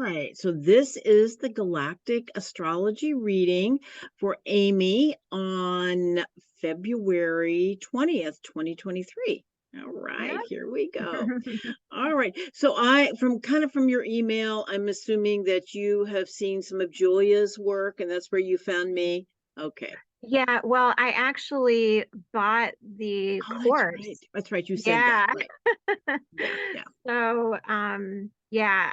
right. So this is the Galactic Astrology reading for Amy on February 20th, 2023. All right, Yep. here we go. All right. So I from your email, I'm assuming that you have seen some of Julia's work and that's where you found me. Okay. Yeah, well, I actually bought the Oh, that's right. course. That's right. You said that. Yeah. Right. Yeah, yeah. So, yeah,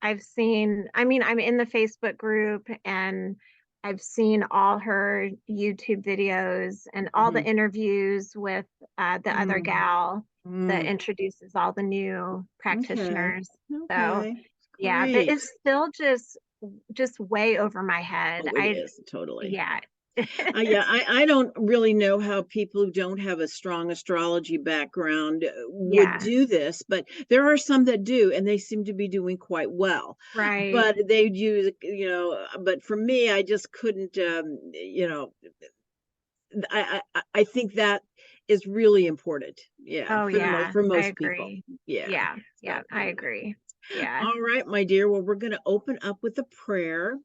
I've seen, I mean, I'm in the Facebook group and I've seen all her YouTube videos and all the Mhm. interviews with the other Mm, gal that mm. introduces all the new Okay. practitioners. So, Okay. yeah, but Great. it's still just way over my head. Oh, it is totally. Yeah. Yeah, I don't really know how people who don't have a strong astrology background would Yeah, do this, but there are some that do, and they seem to be doing quite well. right. But they use, but for me, I just couldn't, I think that is really important. Yeah, Oh for the most yeah, for I most people. agree. Yeah. Yeah, So yeah, I anyway. agree. Yeah. All right, my dear. Well, we're going to open up with a prayer.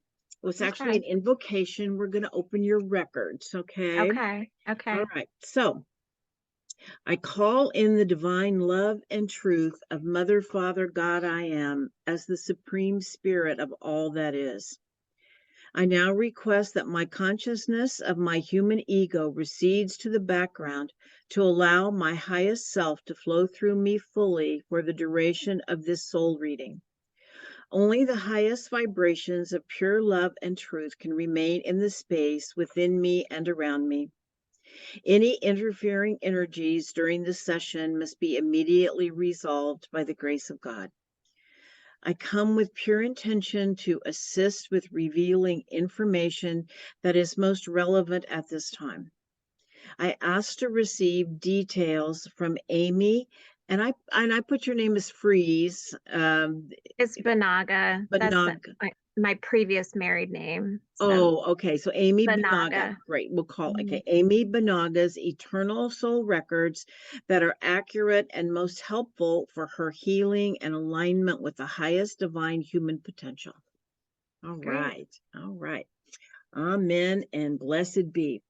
Well, it's actually Okay. an invocation. We're going to open your records. Okay. Okay. All Okay. right. So I call in the divine love and truth of Mother, Father, God, I am as the supreme spirit of all that is. I now request that my consciousness of my human ego recedes to the background to allow my highest self to flow through me fully for the duration of this soul reading. Only the highest vibrations of pure love and truth can remain in the space within me and around me. Any interfering energies during the session must be immediately resolved by the grace of God. I come with pure intention to assist with revealing information that is most relevant at this time. I ask to receive details from Amy, and I put your name as Freeze, It's Banaga. That's Banag. my previous married name. So Oh, okay. So Amy Banaga. Banaga. Great. We'll call Mhm. okay. Amy Banaga's eternal soul records that are accurate and most helpful for her healing and alignment with the highest divine human potential. All Great. right. All right. Amen and blessed be.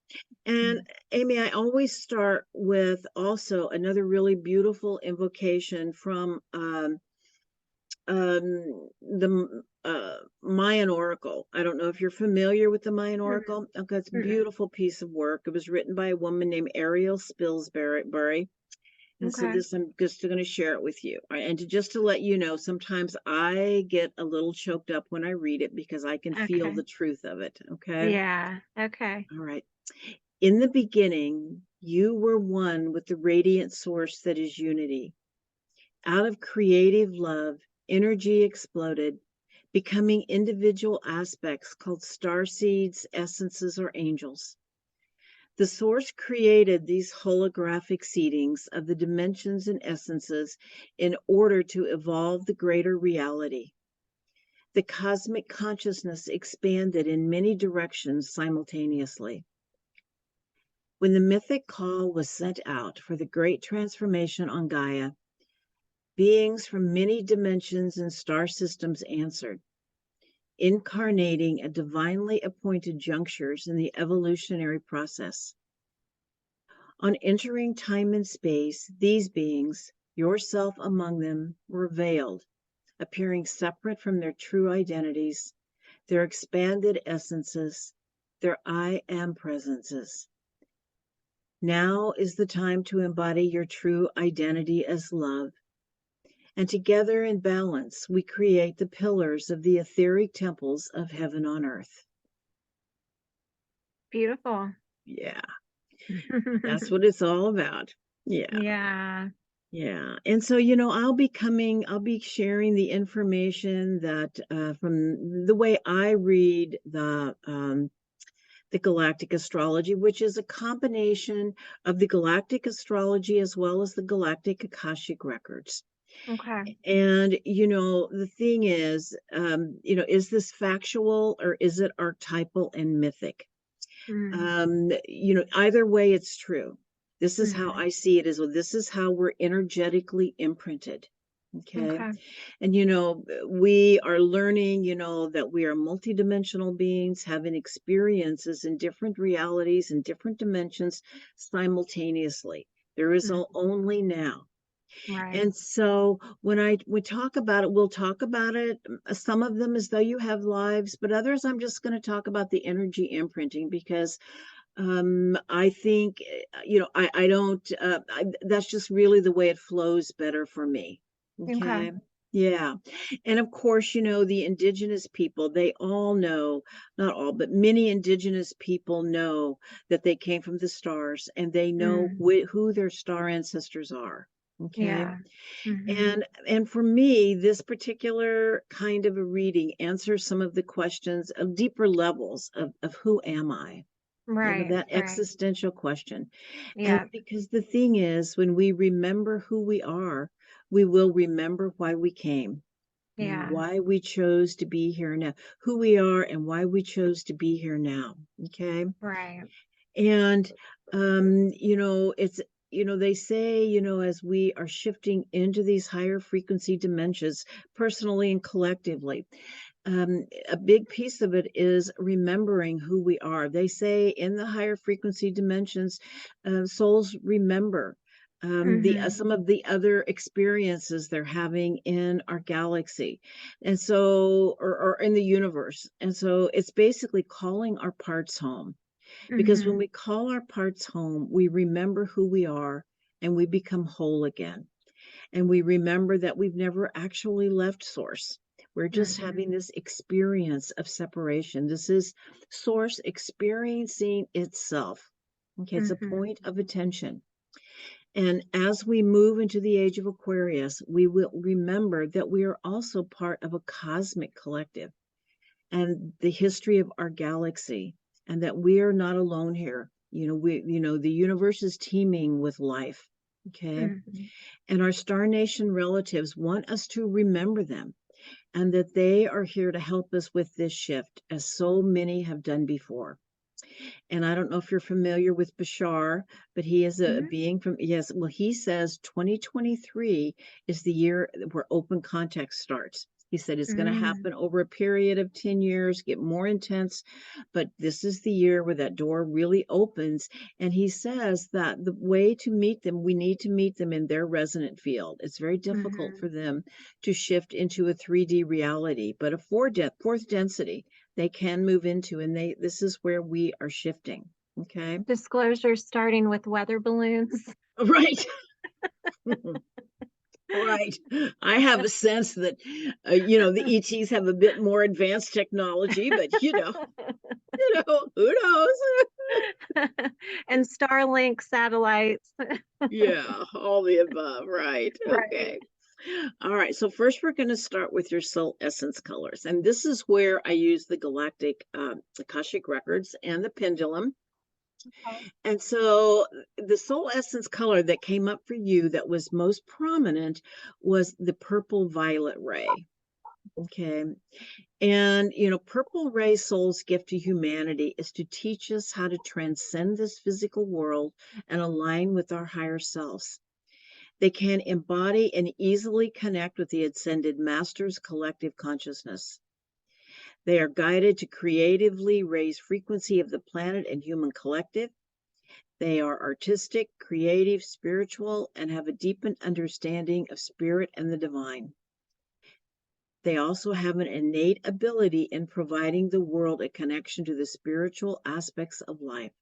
And Mm. Amy, I always start with also another really beautiful invocation from the Mayan Oracle. I don't know if you're familiar with the Mayan Mm. Oracle. Okay, it's a Mm-mm. beautiful piece of work. It was written by a woman named Ariel Spilsbury. And so Okay. this, I'm just going to share it with you. And just to let you know, sometimes I get a little choked up when I read it because I can feel Okay. the truth of it. Okay. Yeah. Okay. All right. In the beginning, you were one with the radiant source that is unity. Out of creative love, energy exploded, becoming individual aspects called star seeds, essences, or angels. The source created these holographic seedings of the dimensions and essences in order to evolve the greater reality. The cosmic consciousness expanded in many directions simultaneously. When the mythic call was sent out for the great transformation on Gaia, beings from many dimensions and star systems answered, incarnating at divinely appointed junctures in the evolutionary process. On entering time and space, these beings, yourself among them, were veiled, appearing separate from their true identities, their expanded essences, their I am presences. Now is the time to embody your true identity as love. And together in balance, we create the pillars of the etheric temples of heaven on earth. Beautiful. Yeah, that's what it's all about. Yeah, Yeah. yeah. And so, I'll be sharing the information that from the way I read the Galactic Astrology, which is a combination of the Galactic Astrology as well as the Galactic Akashic Records. Okay. And, the thing is this factual or is it archetypal and mythic? Mm. Either way, it's true. This is how Hmm. I see it as well. This is how we're energetically imprinted. Okay. Okay. And, we are learning, that we are multidimensional beings having experiences in different realities and different dimensions simultaneously. There is Mhm. only now. Right. And so when we talk about it, we'll talk about it, some of them as though you have lives, but others I'm just going to talk about the energy imprinting because I think, I don't, that's just really the way it flows better for me. Okay. Okay. Yeah. And of course, the indigenous people, they all know, not all, but many indigenous people know that they came from the stars and they know Mm. who their star ancestors are. Okay. Yeah. Mhm. And for me, this particular kind of a reading answers some of the questions of deeper levels of who am I? Right. That Right. existential question. And Yeah. because the thing is, when we remember who we are, we will remember why we came and Yeah. why we chose to be here now, who we are and why we chose to be here now. Okay. Right. And, it's, they say, as we are shifting into these higher frequency dimensions, personally and collectively, a big piece of it is remembering who we are. They say in the higher frequency dimensions, souls remember Mhm. some of the other experiences they're having in our galaxy, and so or in the universe. And so it's basically calling our parts home because when Mhm. we call our parts home, we remember who we are and we become whole again. And we remember that we've never actually left Source. We're just Mhm. having this experience of separation. This is Source experiencing itself. Okay, it's a Mhm. point of attention. And as we move into the age of Aquarius, we will remember that we are also part of a cosmic collective and the history of our galaxy, and that we are not alone here. The universe is teeming with life. Okay. Mhm. And our star nation relatives want us to remember them and that they are here to help us with this shift, as so many have done before. And I don't know if you're familiar with Bashar, but he is a Mhm. being from, yes, well, he says 2023 is the year where open contact starts. He said it's going to Mm. happen over a period of 10 years, get more intense, but this is the year where that door really opens. And he says that the way to meet them, we need to meet them in their resonant field. It's very difficult Mhm. for them to shift into a 3D reality, but a fourth density they can move into, and this is where we are shifting. Okay. Disclosure starting with weather balloons. Right. Right. I have a sense that the ETs have a bit more advanced technology, but who knows. And Starlink satellites. Yeah, all the above, right. Right. Okay. All right, so first we're going to start with your soul essence colors, and this is where I use the galactic Akashic records and the pendulum. Okay. And so the soul essence color that came up for you that was most prominent was the purple violet ray. Okay. And, purple ray soul's gift to humanity is to teach us how to transcend this physical world and align with our higher selves. They can embody and easily connect with the ascended master's collective consciousness. They are guided to creatively raise frequency of the planet and human collective. They are artistic, creative, spiritual, and have a deepened understanding of spirit and the divine. They also have an innate ability in providing the world a connection to the spiritual aspects of life.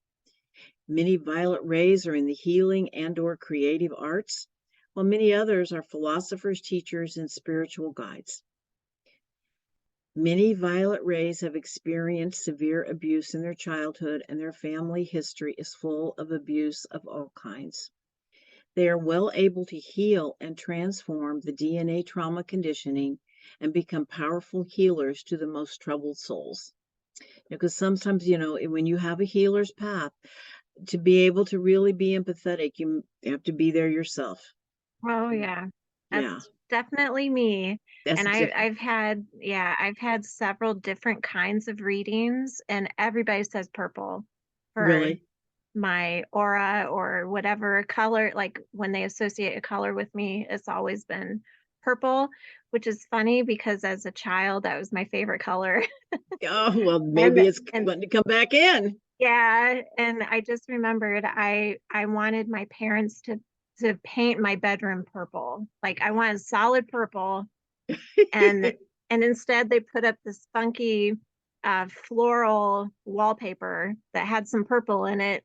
Many violet rays are in the healing and/or creative arts, while many others are philosophers, teachers, and spiritual guides. Many violet rays have experienced severe abuse in their childhood, and their family history is full of abuse of all kinds. They are well able to heal and transform the DNA trauma conditioning and become powerful healers to the most troubled souls. Because sometimes, when you have a healer's path, to be able to really be empathetic, you have to be there yourself. Oh yeah. Yeah, That's definitely me. that's And different. I've had several different kinds of readings and everybody says purple for Really? my aura or whatever color, like when they associate a color with me, it's always been purple, which is funny because as a child, that was my favorite color. Oh, well, And maybe it's and wanting to come back in. yeah, and I just remembered I wanted my parents to paint my bedroom purple. Like I wanted solid purple, and instead they put up this funky floral wallpaper that had some purple in it.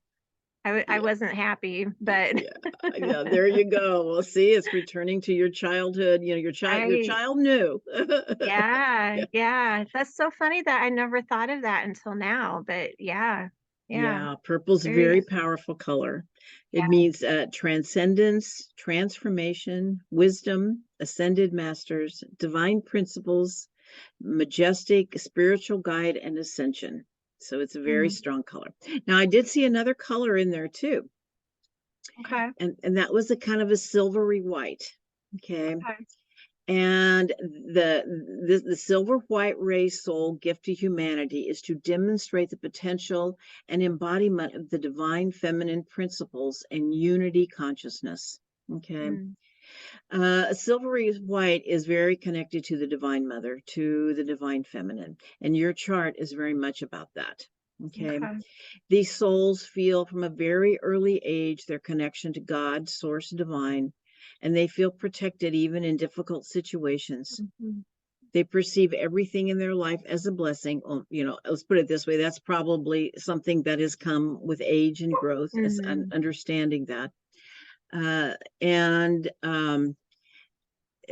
I Yeah. wasn't happy, but Yeah, yeah, there you go. Well, see, it's returning to your childhood, your right. child knew. Yeah, Yeah. yeah. That's so funny that I never thought of that until now, but yeah. Yeah. Yeah, purple's a Very very powerful color. It yeah. means transcendence, transformation, wisdom, ascended masters, divine principles, majestic spiritual guide, and ascension. So it's a very Mm, strong color. Now, I did see another color in there too, okay. and that was a kind of a silvery white. Okay. Okay. And the silver white ray soul gift to humanity is to demonstrate the potential and embodiment of the divine feminine principles and unity consciousness. Okay. Mm, Silvery white is very connected to the divine mother, to the divine feminine, and your chart is very much about that. Okay. okay. These souls feel from a very early age their connection to God, source divine, and they feel protected even in difficult situations. Mhm. They perceive everything in their life as a blessing. Well, let's put it this way, that's probably something that has come with age and growth, as Mhm. understanding that. And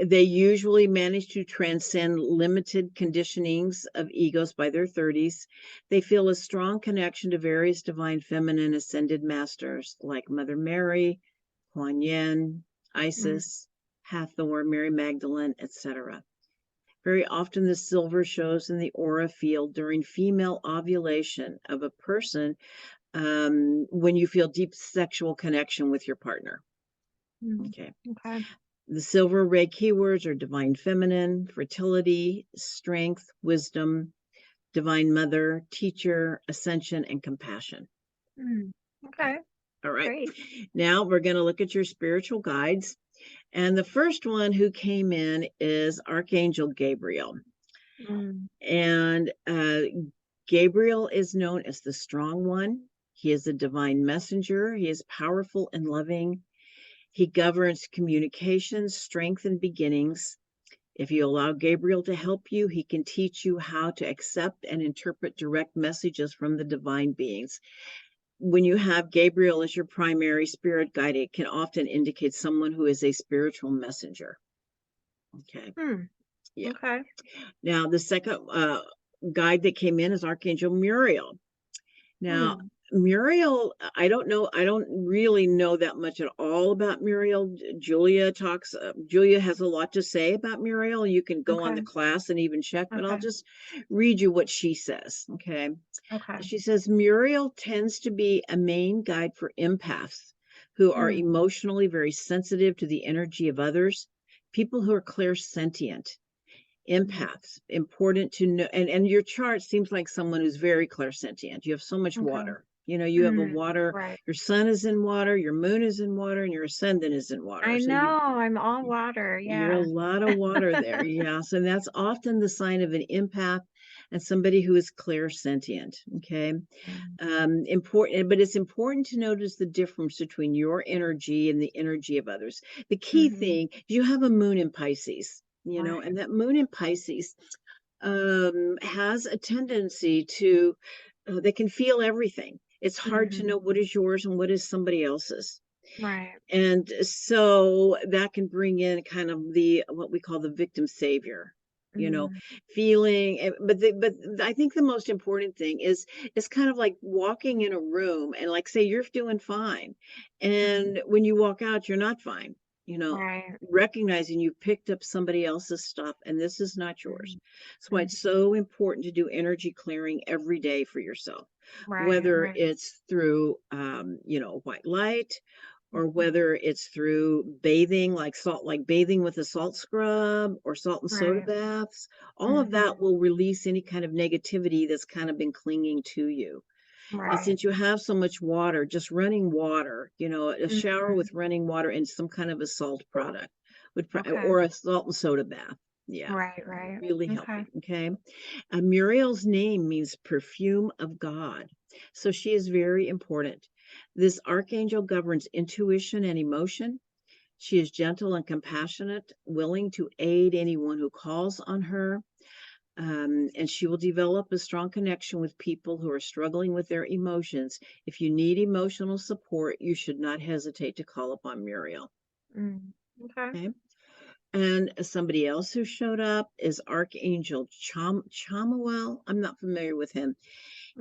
they usually manage to transcend limited conditionings of egos by their 30s. They feel a strong connection to various divine feminine ascended masters like Mother Mary, Kuan Yin, Mm, Isis, Hathor, Mary Magdalene, etc. Very often, the silver shows in the aura field during female ovulation of a person, when you feel deep sexual connection with your partner. mm. Okay. Okay. The silver ray keywords are divine feminine, fertility, strength, wisdom, divine mother, teacher, ascension, and compassion. Mm. Okay. Okay. All right. Great. Now we're going to look at your spiritual guides. And the first one who came in is Archangel Gabriel. Mm, And Gabriel is known as the strong one. He is a divine messenger. He is powerful and loving. He governs communications, strength, and beginnings. If you allow Gabriel to help you, he can teach you how to accept and interpret direct messages from the divine beings. When you have Gabriel as your primary spirit guide, it can often indicate someone who is a spiritual messenger. Okay. mm. Yeah. Okay. Now, the second guide that came in is Archangel Muriel. Now, Mm. Muriel, I don't know. I don't really know that much at all about Muriel. Julia has a lot to say about Muriel. You can go on the Okay. class and even check, but I'll Okay. just read you what she says. Okay. Okay. She says Muriel tends to be a main guide for empaths who are Mm. emotionally very sensitive to the energy of others, people who are clairsentient. Mm. Empaths, important to know. And your chart seems like someone who's very clairsentient. You have so much Okay. water. You have a Mm. water, Right. your sun is in water, your moon is in water, and your ascendant is in water. I So know. I'm all water. you're a Yeah. lot of water there. Yes. And that's often the sign of an empath and somebody who is clairsentient. Okay. Mm. Important, but it's important to notice the difference between your energy and the energy of others. The key Mhm. thing, you have a moon in Pisces, and Right. that moon in Pisces has a tendency to, they can feel everything. It's hard to know Mhm. what is yours and what is somebody else's. Right. And so that can bring in kind of the what we call the victim savior, you know, Mm. feeling. But I think the most important thing is it's kind of like walking in a room and like say you're doing fine, Mhm. and when you walk out, you're not fine. You know, Right. recognizing you picked up somebody else's stuff and this is not yours. Mhm. That's why Mhm. it's so important to do energy clearing every day for yourself, Right. whether Right. it's through white light, or Mhm. whether it's through bathing, like bathing with a salt scrub or salt and soda Right. baths. All of that Mhm. will release any kind of negativity that's kind of been clinging to you. And Right. since you have so much water, just running water, a shower Mhm. with running water and some kind of a salt product Okay. or a salt and soda bath. Yeah, Right, right. really Okay. helping. Okay. Muriel's name means perfume of God. So she is very important. This archangel governs intuition and emotion. She is gentle and compassionate, willing to aid anyone who calls on her. And she will develop a strong connection with people who are struggling with their emotions. If you need emotional support, you should not hesitate to call upon Muriel. Mm. Okay. Okay. And somebody else who showed up is Archangel Chamuel. I'm not familiar with him.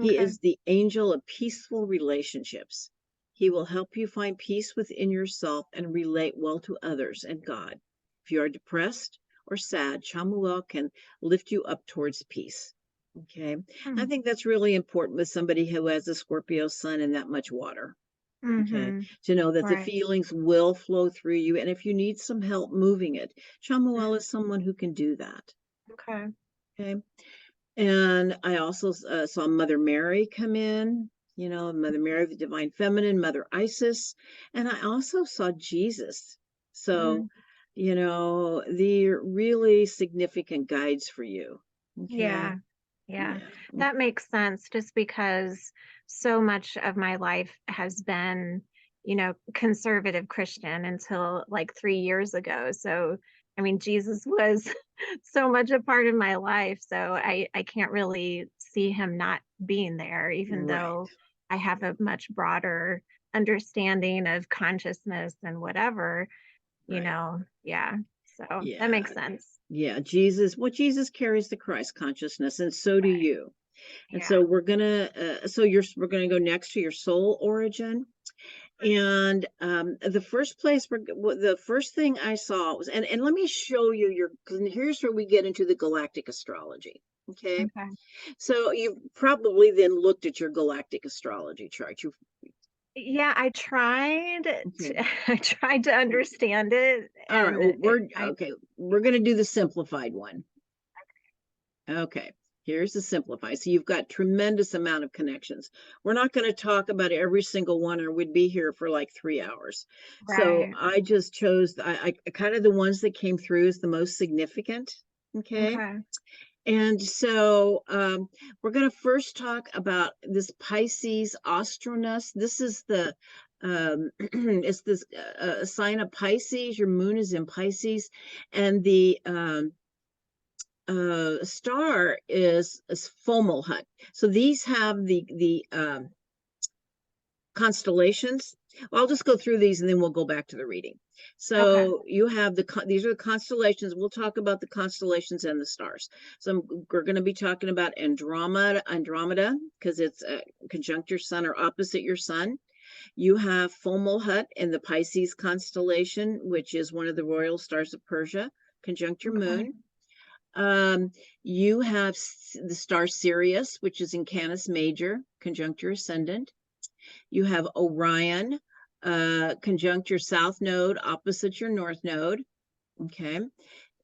He Okay. is the angel of peaceful relationships. He will help you find peace within yourself and relate well to others and God. If you are depressed or sad, Chamuel can lift you up towards peace. Okay. I Mm. think that's really important with somebody who has a Scorpio sun and that much water. Okay. Mm-hmm. To know that the Right. feelings will flow through you. And if you need some help moving it, Chamuel Mm. is someone who can do that. Okay. Okay. And I also saw Mother Mary come in, Mother Mary, the Divine Feminine, Mother Isis. And I also saw Jesus. So, Mm. they're really significant guides for you. Okay. Yeah. Yeah. Yeah. That makes sense just because so much of my life has been, conservative Christian until like 3 years ago. So, I mean, Jesus was so much a part of my life. So I can't really see him not being there, even Right. though I have a much broader understanding of consciousness and whatever, Right. Yeah. So that Yeah. makes sense. Yeah. Jesus carries the Christ consciousness, and so do Right. you. And Yeah. so we're gonna go next to your soul origin. And the first place, the first thing I saw was, and let me show you because here's where we get into the galactic astrology. Okay. Okay. So you probably then looked at your galactic astrology chart. Yeah, I tried Okay. to I tried to understand it, All right. and Well, it I we're going to do the simplified one. Okay. Here's the simplified. So you've got tremendous amount of connections. We're not going to talk about every single one, or we'd be here for like 3 hours. So right. I just chose I kind of the ones that came through as the most significant. Okay. Okay. And so we're going to first talk about this Pisces Astronus. This is it's this sign of Pisces. Your moon is in Pisces, and the star is Fomalhaut. So these have the constellations. Well, I'll just go through these and then we'll go back to the reading. Okay. So you have these are the constellations. We'll talk about the constellations and the stars. So we're going to be talking about Andromeda, because it's conjunct your sun or opposite your sun. You have Fomalhaut in the Pisces constellation, which is one of the royal stars of Persia, conjunct your Okay. moon. You have the star Sirius, which is in Canis Major, conjunct your ascendant. You have Orion, conjunct your south node, opposite your north node. Okay.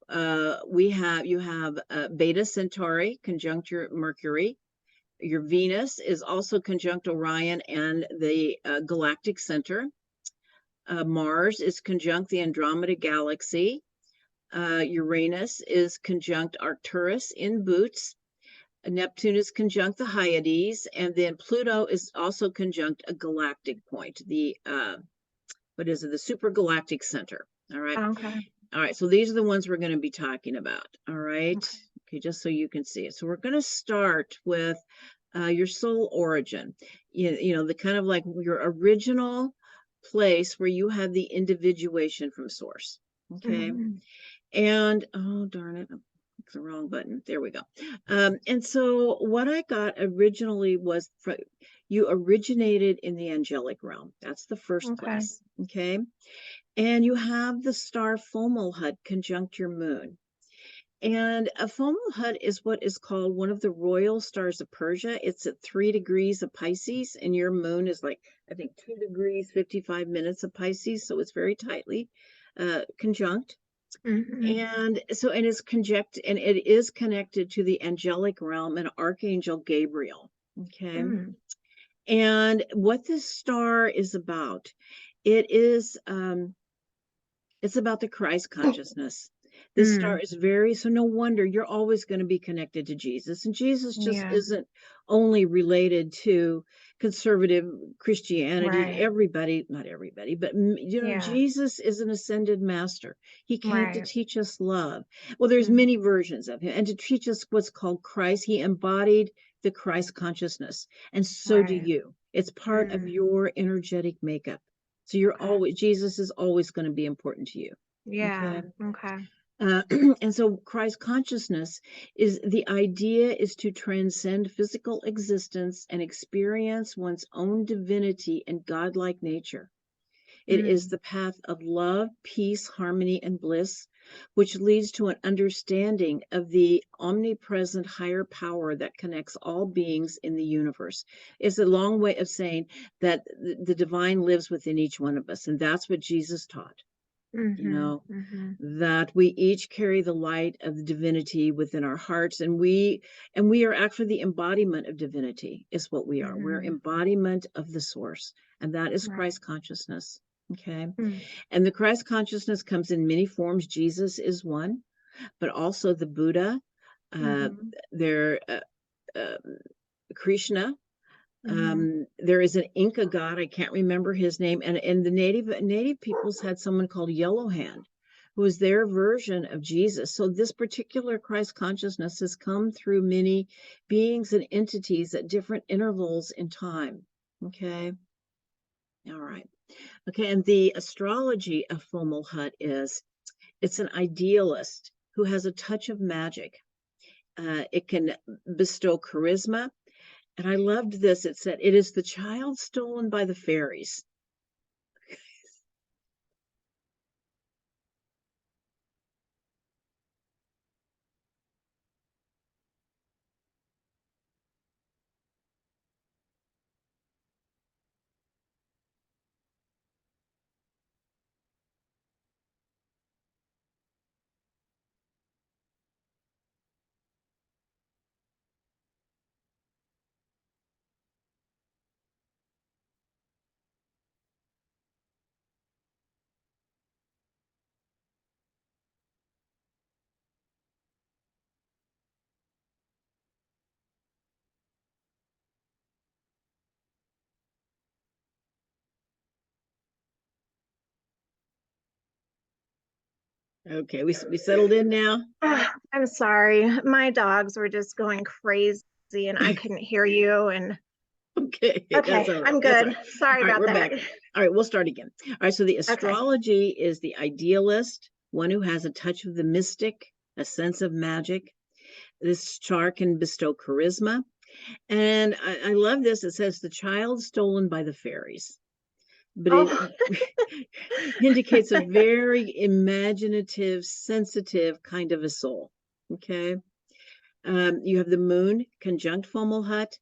You have Beta Centauri, conjunct your Mercury. Your Venus is also conjunct Orion and the galactic center. Mars is conjunct the Andromeda galaxy. Uranus is conjunct Arcturus in Boots. Neptune is conjunct the Hyades, and then Pluto is also conjunct a galactic point, the what is it, the supergalactic center. All right. Okay. All right. So these are the ones we're going to be talking about. All right. Okay. Okay, just so you can see it. So we're going to start with your soul origin. The kind of like your original place where you have the individuation from source. Okay. Mhm. And oh darn it, it's the wrong button. There we go. And so what I got originally was you originated in the angelic realm. That's the first Okay. place. Okay. And you have the star Fomalhaut conjunct your moon. And a Fomalhaut is what is called one of the royal stars of Persia. It's at 3 degrees of Pisces, and your moon is like, I think, 2 degrees, 55 minutes of Pisces. So it's very tightly conjunct. Mhm. And so, and it is connected to the angelic realm and Archangel Gabriel. Okay. Mm. And what this star is about, it is It's about the Christ consciousness. This star Mm, is very, so no wonder you're always going to be connected to Jesus. And Jesus just yeah, isn't only related to conservative Christianity. right. Everybody, not everybody, but Yeah, Jesus is an ascended master. He came to right. teach us love. Well, there's Mm, many versions of him, and to teach us what's called Christ. He embodied the Christ consciousness, and so do right. you. It's part of Mm, your energetic makeup. So you're okay. always, Jesus is always going to be important to you. Yeah, Okay. okay. Uh, and so Christ consciousness is the idea is to transcend physical existence and experience one's own divinity and godlike nature. It is Mm, the path of love, peace, harmony, and bliss, which leads to an understanding of the omnipresent higher power that connects all beings in the universe. It's a long way of saying that the divine lives within each one of us. And that's what Jesus taught, you mm-hmm, know, mm-hmm, that we each carry the light of the divinity within our hearts. And we are actually the embodiment of divinity, is what we are. We're mm-hmm. embodiment of the source, and that is Right. Christ consciousness. Okay. Mm, And the Christ consciousness comes in many forms. Jesus is one, but also the Buddha, uh, mm-hmm, there, uh, Krishna. mm-hmm. There is an Inca god, I can't remember his name, and the native peoples had someone called Yellow Hand, who was their version of Jesus. So this particular Christ consciousness has come through many beings and entities at different intervals in time. Okay. All right. Okay. And the astrology of Fomalhaut is it's an idealist who has a touch of magic. It can bestow charisma. And I loved this. It said, it is the child stolen by the fairies. Okay, we settled in now. Ah, I'm sorry. My dogs were just going crazy and I couldn't hear you. And Okay, that's okay, all right. I'm That's all good. right. Sorry All right, about we're that. back. All right, we'll start again. All right, so the Okay. astrology is the idealist, one who has a touch of the mystic, a sense of magic. This chart can bestow charisma. And I love this. It says the child stolen by the fairies, but it Oh, indicates a very imaginative, sensitive kind of a soul. Okay. You have the moon conjunct Fomalhaut.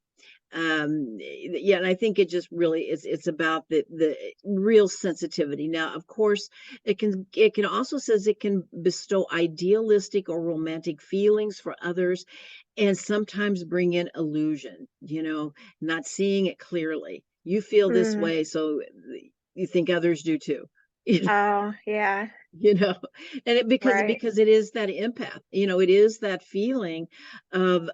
Yeah, and I think it just really is, it's about the real sensitivity. Now, of course, it can also says it can bestow idealistic or romantic feelings for others, and sometimes bring in illusion, not seeing it clearly. You feel this mm, way, so you think others do too. oh, yeah, you know and it right. because it is that empath, it is that feeling of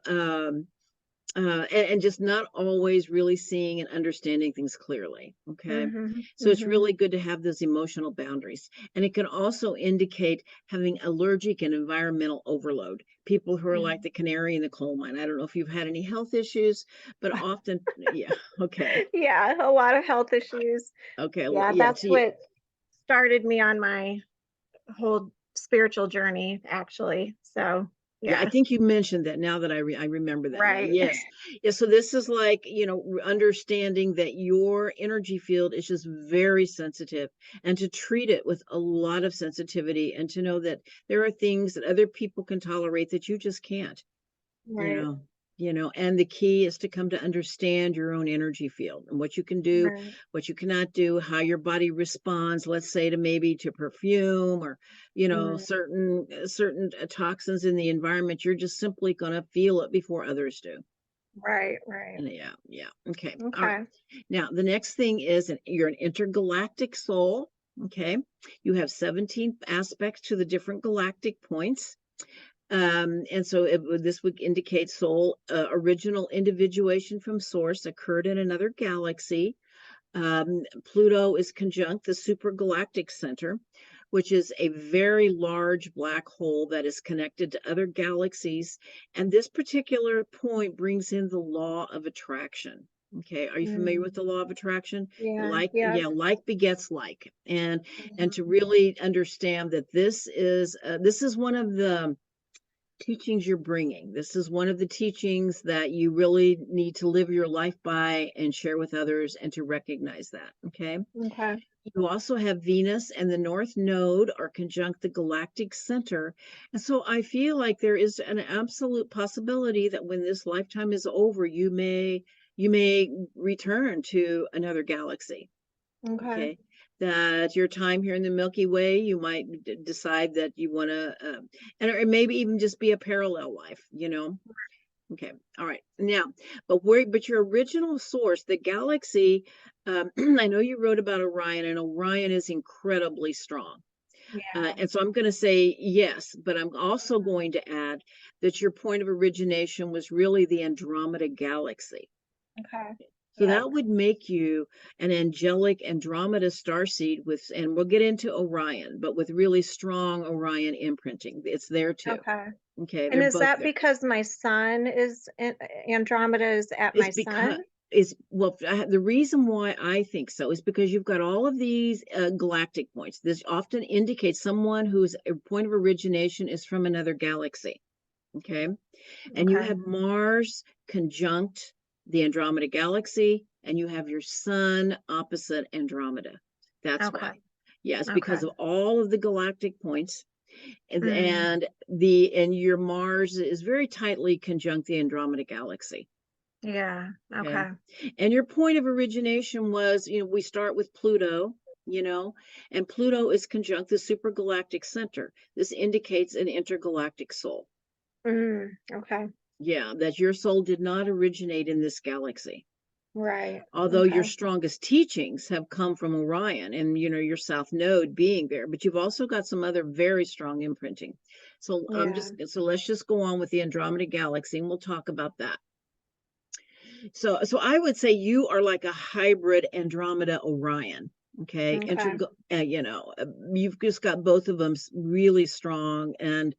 and just not always really seeing and understanding things clearly. Okay. Mm-hmm, So it's mm-hmm. really good to have those emotional boundaries. And it can also indicate having allergic and environmental overload. People who are like Mm. the canary in the coal mine. I don't know if you've had any health issues, but often, yeah. Okay. Yeah, a lot of health issues. Okay. Yeah, Yeah. that's what started me on my whole spiritual journey, actually. So, Yeah, I yeah, think you mentioned that now that I remember that now. right, Yes. Yeah, so this is like, understanding that your energy field is just very sensitive, and to treat it with a lot of sensitivity, and to know that there are things that other people can tolerate that you just can't. you right, know and the key is to come to understand your own energy field and what you can do, right. what you cannot do, how your body responds, let's say, to maybe to perfume, or Mm, certain toxins in the environment. You're just simply going to feel it before others do. right, right. And yeah, okay, all right. Okay. Now the next thing is, you're an intergalactic soul. Okay. You have 17 aspects to the different galactic points. And so this would indicate soul original individuation from source occurred in another galaxy. Pluto is conjunct the supergalactic center, which is a very large black hole that is connected to other galaxies. And this particular point brings in the law of attraction. Okay, are you familiar with Mm. the law of attraction? Yeah. Like, Yes. yeah, like begets like, and to Mhm. really understand that this is one of the teachings you're bringing. This is one of the teachings that you really need to live your life by and share with others and to recognize that. Okay. Okay. You also have Venus and the North Node are conjunct the galactic center. And so I feel like there is an absolute possibility that when this lifetime is over, you may return to another galaxy. Okay. Okay, that your time here in the Milky Way, you might decide that you want to, and or maybe even just be a parallel life. Okay, all right. Now, but your original source, the galaxy, I know you wrote about Orion, and Orion is incredibly strong. Yeah. And so I'm going to say yes, but I'm also going to add that your point of origination was really the Andromeda galaxy. Okay. So Yep. that would make you an angelic Andromeda starseed with, and we'll get into Orion, but with really strong Orion imprinting. It's there too. Okay. Okay, And they're is both that there. because my sun is Andromeda is at It's my because sun? the reason why I think so is because you've got all of these galactic points. This often indicates someone whose point of origination is from another galaxy. Okay, and you Okay. have Mars conjunct the Andromeda galaxy, and you have your sun opposite Andromeda. That's Okay. why. Yes, Okay. because of all of the galactic points, and, Mm. and the and your Mars is very tightly conjunct the Andromeda galaxy. Yeah. Okay, Okay. and your point of origination was, we start with Pluto. And Pluto is conjunct the supergalactic center. This indicates an intergalactic soul. Okay. Yeah, that your soul did not originate in this galaxy. Right. Although your Okay. strongest teachings have come from Orion and your South Node being there, but you've also got some other very strong imprinting. Yeah. So let's just go on with the Andromeda galaxy and we'll talk about that. So I would say you are like a hybrid Andromeda Orion. Okay, Okay. you've just got both of them really strong, and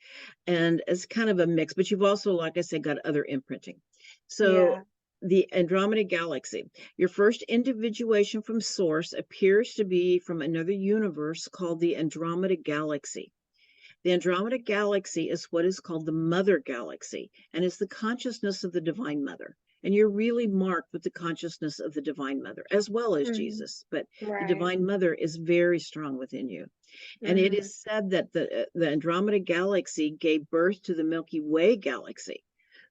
it's kind of a mix. But you've also, like I said, got other imprinting. So Yeah. the Andromeda galaxy, your first individuation from source appears to be from another universe called the Andromeda galaxy. The Andromeda galaxy is what is called the mother galaxy and is the consciousness of the divine mother. And you're really marked with the consciousness of the divine mother as well as Hmm. Jesus, but the Right. divine mother is very strong within you. And it Hmm. is said that the Andromeda galaxy gave birth to the Milky Way galaxy,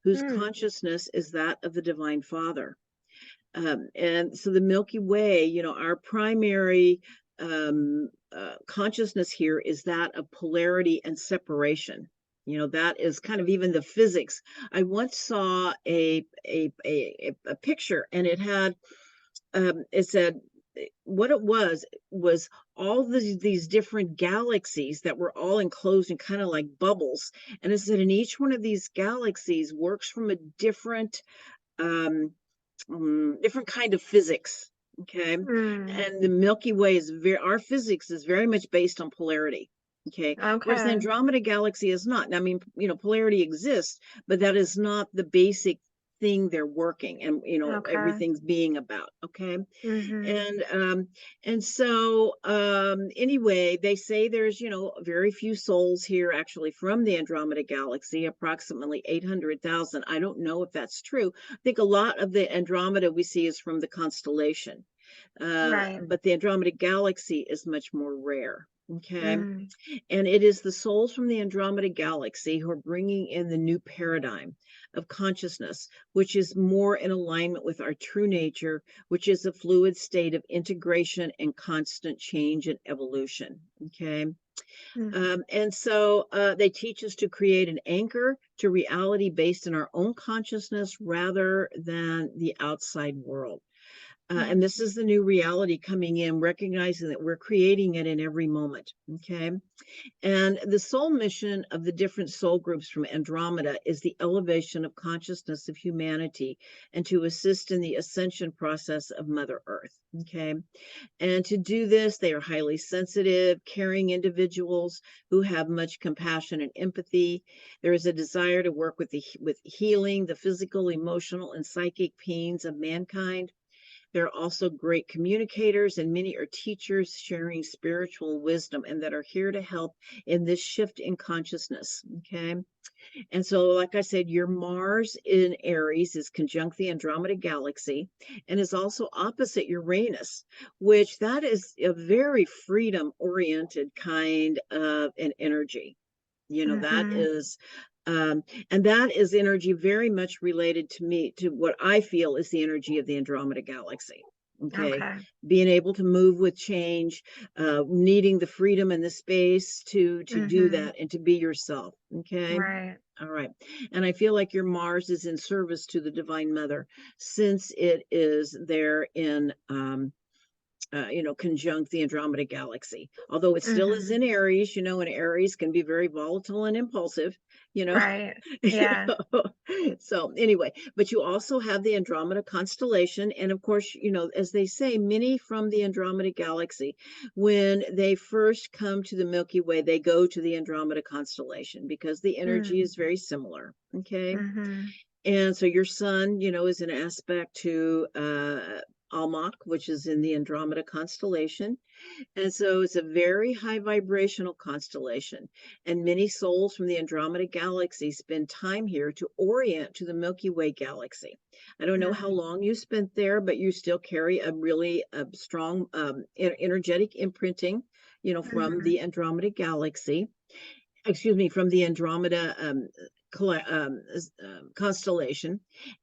whose Hmm. consciousness is that of the divine father. And so the Milky Way, our primary consciousness here is that of polarity and separation. That is kind of even the physics. I once saw a picture, and it said what it was all these different galaxies that were all enclosed in kind of like bubbles, and it said in each one of these galaxies works from a um, different kind of physics. Okay, Hmm. and the Milky Way our physics is very much based on polarity. Okay, whereas the Okay. Andromeda galaxy is not. I mean, polarity exists, but that is not the basic thing they're working and Okay. everything's being about. Okay, Hmm. and anyway, they say there's very few souls here actually from the Andromeda galaxy, approximately 800,000. I don't know if that's true. I think a lot of the Andromeda we see is from the constellation, Right. but the Andromeda galaxy is much more rare. Okay, Mm. and it is the souls from the Andromeda galaxy who are bringing in the new paradigm of consciousness, which is more in alignment with our true nature, which is a fluid state of integration and constant change and evolution. Okay. Mm. And so they teach us to create an anchor to reality based in our own consciousness rather than the outside world. And this is the new reality coming in, recognizing that we're creating it in every moment. Okay. And the soul mission of the different soul groups from Andromeda is the elevation of consciousness of humanity and to assist in the ascension process of Mother Earth. Okay. And to do this, they are highly sensitive, caring individuals who have much compassion and empathy. There is a desire to work with healing the physical, emotional, and psychic pains of mankind. They're also great communicators, and many are teachers sharing spiritual wisdom and that are here to help in this shift in consciousness. Okay. And so, like I said, your Mars in Aries is conjunct the Andromeda galaxy and is also opposite Uranus, which that is a very freedom oriented kind of an energy. You know, that Mm-hmm. is, and that is energy very much related to me, to what I feel is the energy of the Andromeda galaxy. Okay. Okay. Being able to move with change, needing the freedom and the space to do Mm-hmm. that and to be yourself. Okay. Right. All right. And I feel like your Mars is in service to the Divine Mother since it is there in conjunct the Andromeda galaxy. Although it still is Mm-hmm. in Aries, and Aries can be very volatile and impulsive, you know. Right. Yeah. So anyway, but you also have the Andromeda constellation. And of course, as they say, many from the Andromeda galaxy, when they first come to the Milky Way, they go to the Andromeda constellation because the energy Mm. is very similar. Okay. Mm-hmm. And so your sun, is an aspect to Almach, which is in the Andromeda constellation. And so it's a very high vibrational constellation. And many souls from the Andromeda galaxy spend time here to orient to the Milky Way galaxy. I don't know how Mm. long you spent there, but you still carry a really strong energetic imprinting, from Mm-hmm. the Andromeda galaxy. Excuse me, from the Andromeda constellation.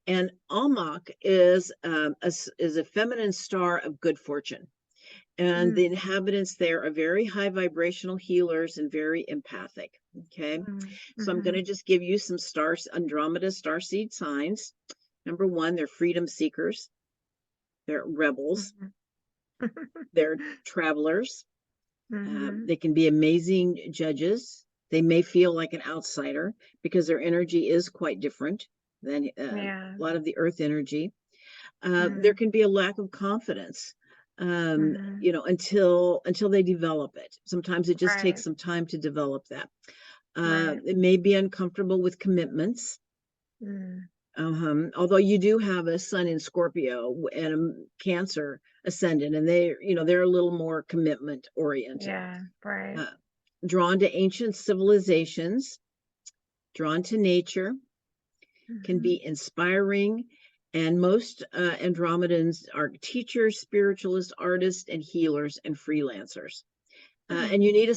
And Almach is a feminine star of good fortune. And the Mm. inhabitants there are very high vibrational healers and very empathic. Okay. Mm. So I'm going Mm-hmm. to just give you some Andromeda starseed signs. Number one, they're freedom seekers, they're rebels, Mm-hmm. they're travelers. Mm-hmm. They can be amazing judges. They may feel like an outsider because their energy is quite different than a Yeah. lot of the earth energy. There Mm. can be a lack of confidence, Mm-hmm. until they develop it. Sometimes it just takes Right. some time to develop that. Right. It may be uncomfortable with commitments. Mm. Although you do have a sun in Scorpio and a Cancer ascendant, and they're a little more commitment oriented. Yeah. Right. Uh, Drawn to ancient civilizations, drawn to nature, can Mm-hmm. be inspiring. And most Andromedans are teachers, spiritualists, artists, and healers and freelancers. Mm. And you need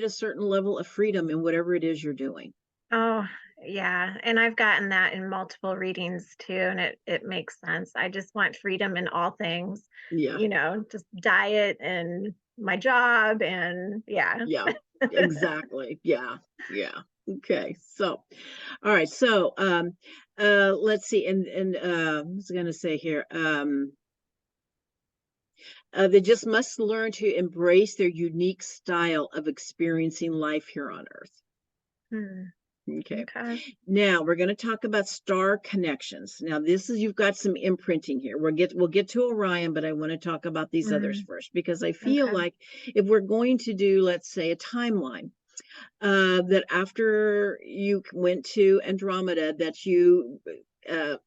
a certain level of freedom in whatever it is you're doing. Oh, yeah. And I've gotten that in multiple readings too, and it makes sense. I just want freedom in all things, Yeah, just diet and my job and yeah. yeah, exactly. Yeah, yeah. Okay, so all right, so let's see, and I was going to say here, they just must learn to embrace their unique style of experiencing life here on Earth. Hmm. Okay. Okay. Now we're going to talk about star connections. Now you've got some imprinting here. We'll get to Orion, but I want to talk about these others Mm. first because I feel Okay. like if we're going to do, let's say, a timeline, that after you went to Andromeda, that you uh,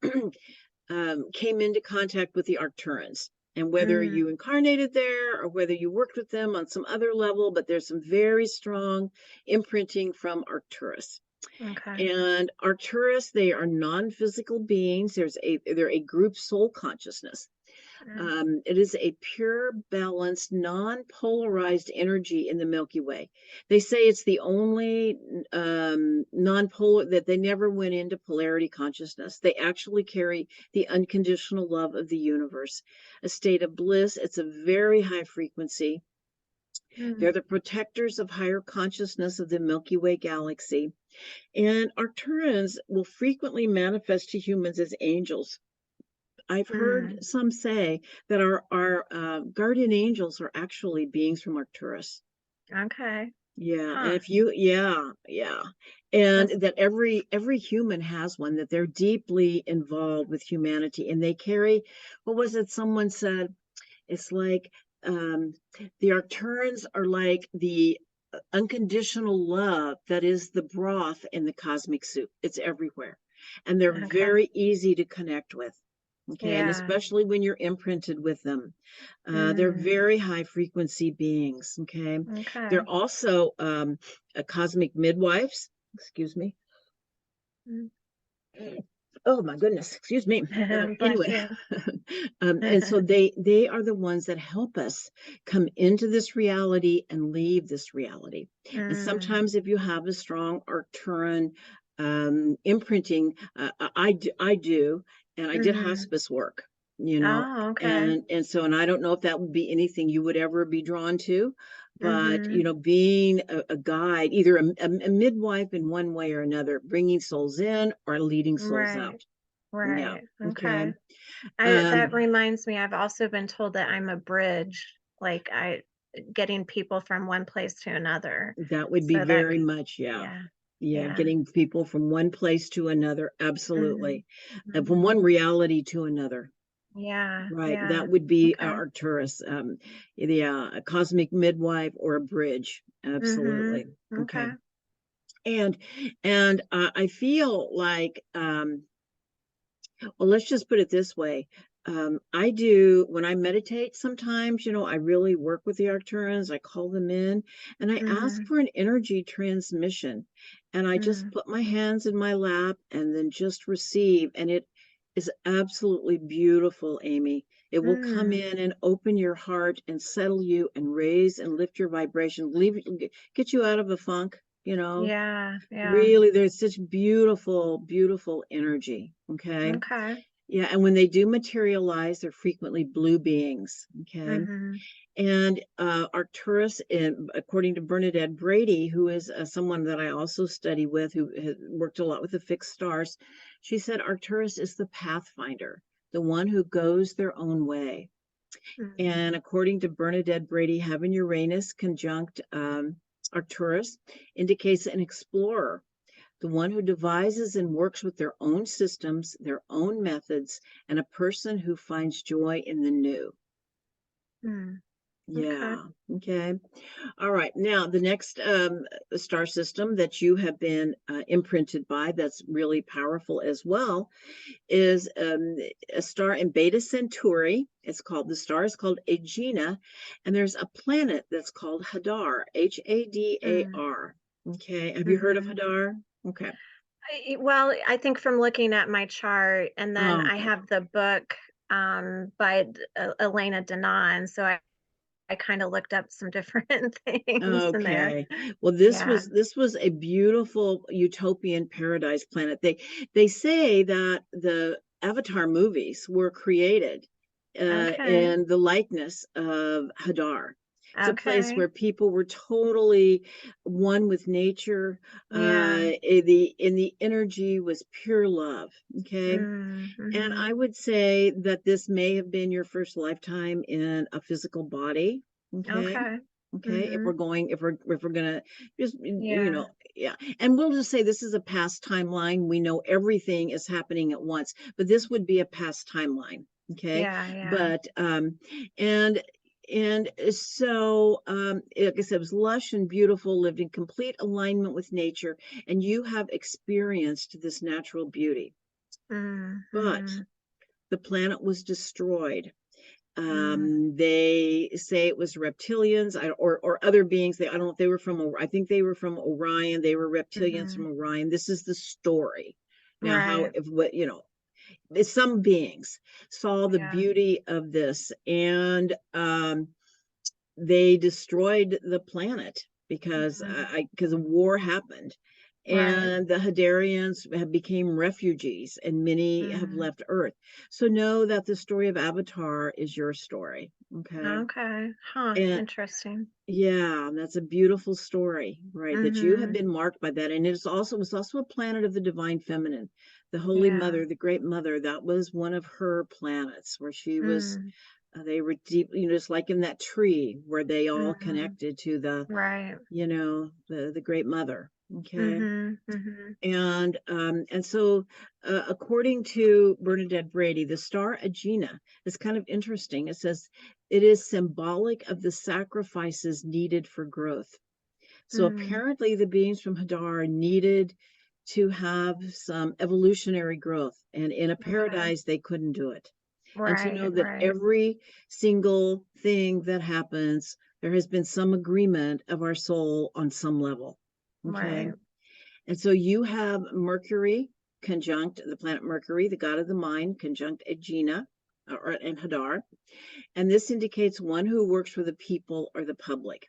came into contact with the Arcturans. And whether Mm. you incarnated there or whether you worked with them on some other level, but there's some very strong imprinting from Arcturus. Okay. And Arcturus, they are non-physical beings. They're a group soul consciousness. Mm. It is a pure, balanced, non-polarized energy in the Milky Way. They say it's the only non-polar that they never went into polarity consciousness. They actually carry the unconditional love of the universe, a state of bliss. It's a very high frequency. Mm. They're the protectors of higher consciousness of the Milky Way galaxy. And Arcturans will frequently manifest to humans as angels. I've heard Mm. some say that our guardian angels are actually beings from Arcturus. Okay. Yeah, and Huh. if you yeah, yeah. And That's that every human has one, that they're deeply involved with humanity, and they carry, what was it someone said? It's like, um, the Arcturans are like the unconditional love that is the broth in the cosmic soup. It's everywhere. And they're okay. very easy to connect with. Okay. And Yeah. especially when you're imprinted with them, they're Mm. very high frequency beings. Okay. Okay. They're also cosmic midwives. Excuse me. Mm. Oh my goodness, excuse me. Bless Anyway, you. and so they are the ones that help us come into this reality and leave this reality. And Mm. sometimes, if you have a strong Arcturan imprinting, I do, and I did Mm-hmm. hospice work, you know, Oh, okay. and I don't know if that would be anything you would ever be drawn to, but Mm-hmm. being a guide, either a midwife in one way or another, bringing souls in or leading souls Right. out. Yeah. Right. Okay. Okay. I that Um, reminds me, I've also been told that I'm a bridge, like I getting people from one place to another. that would be So that very much, yeah. yeah. Yeah, Yeah. getting people from one place to another, Mhm. absolutely. From Mhm. one reality to another. Yeah. Right. Yeah. That would be Okay. Arcturus. Yeah, a cosmic midwife or a bridge. Mhm. Absolutely. Okay. Okay. And I feel like well, let's just put it this way. I do, when I meditate sometimes, I really work with the Arcturans. I call them in and I ask Mhm. for an energy transmission. And I just Mhm. put my hands in my lap and then just receive. And it is absolutely beautiful, Amy. It will come Mm. in and open your heart and settle you and raise and lift your vibration, get you out of a funk, Yeah. Yeah. Really, there's such beautiful, beautiful energy. Okay. Okay. Yeah, and when they do materialize, they're frequently blue beings. Okay. Mhm. And Arcturus, according to Bernadette Brady, who is someone that I also study with, who has worked a lot with the fixed stars, she said Arcturus is the pathfinder, the one who goes their own way. Mm. And according to Bernadette Brady, having Uranus conjunct Arcturus indicates an explorer, the one who devises and works with their own systems, their own methods, and a person who finds joy in the new. Mm. Okay. Yeah. Okay. All right. Now, the next star system that you have been imprinted by, that's really powerful as well, is a star in Beta Centauri. The star is called Aegina, and there's a planet that's called Hadar, Mm. Hadar. Okay. Have you heard of Mhm. Hadar? Okay. Well, I think from looking at my chart, and then Oh, I okay. have the book by Elena Denon, so I kind of looked up some different things in there. Okay. Well, this Yeah. was this was a beautiful utopian paradise planet. They say that the Avatar movies were created Okay. in the likeness of Hadar. It's a place Okay. where people were totally one with nature. Yeah. The energy was pure love. Okay. Mm, And mhm. I would say that this may have been your first lifetime in a physical body. Okay. Okay. Okay. If we're Mhm. going, if we're gonna just, Yeah. yeah. And we'll just say this is a past timeline. We know everything is happening at once, but this would be a past timeline. Okay. Yeah, yeah. But and so like I said, it was lush and beautiful, lived in complete alignment with nature, and you have experienced this natural beauty. Mm, But mhm. the planet was destroyed. Mm, They say it was reptilians, or other beings. I don't know if they were from. I think they were from Orion. They were reptilians from mhm. Orion. This is the story. Now, how Right. if what some beings saw the Yeah. beauty of this, and they destroyed the planet because Mhm. a war happened, Right. and the Hadarians have became refugees, and many have Mm. left Earth. So know that the story of Avatar is your story. Okay. Okay. Huh. And Interesting. yeah, that's a beautiful story, right? That you have Mm-hmm. been marked by that. And it was also a planet of the divine feminine, the Holy Yeah. Mother, the Great Mother. That was one of her planets where she was, Mm. they were deep, just like in that tree where they all Mm-hmm. connected to the, Right. the Great Mother. Okay. Mm-hmm. Mm-hmm. And so, according to Bernadette Brady, the star Agena is kind of interesting. It says it is symbolic of the sacrifices needed for growth. So Mm. apparently, the beings from Hadar needed to have some evolutionary growth, and in a Okay. paradise, they couldn't do it. And to Right. know that Right. every single thing that happens, there has been some agreement of our soul on some level. Okay. Right. And so you have Mercury conjunct the planet Mercury, the god of the mind, conjunct Aegina and Hadar. And this indicates one who works for the people or the public.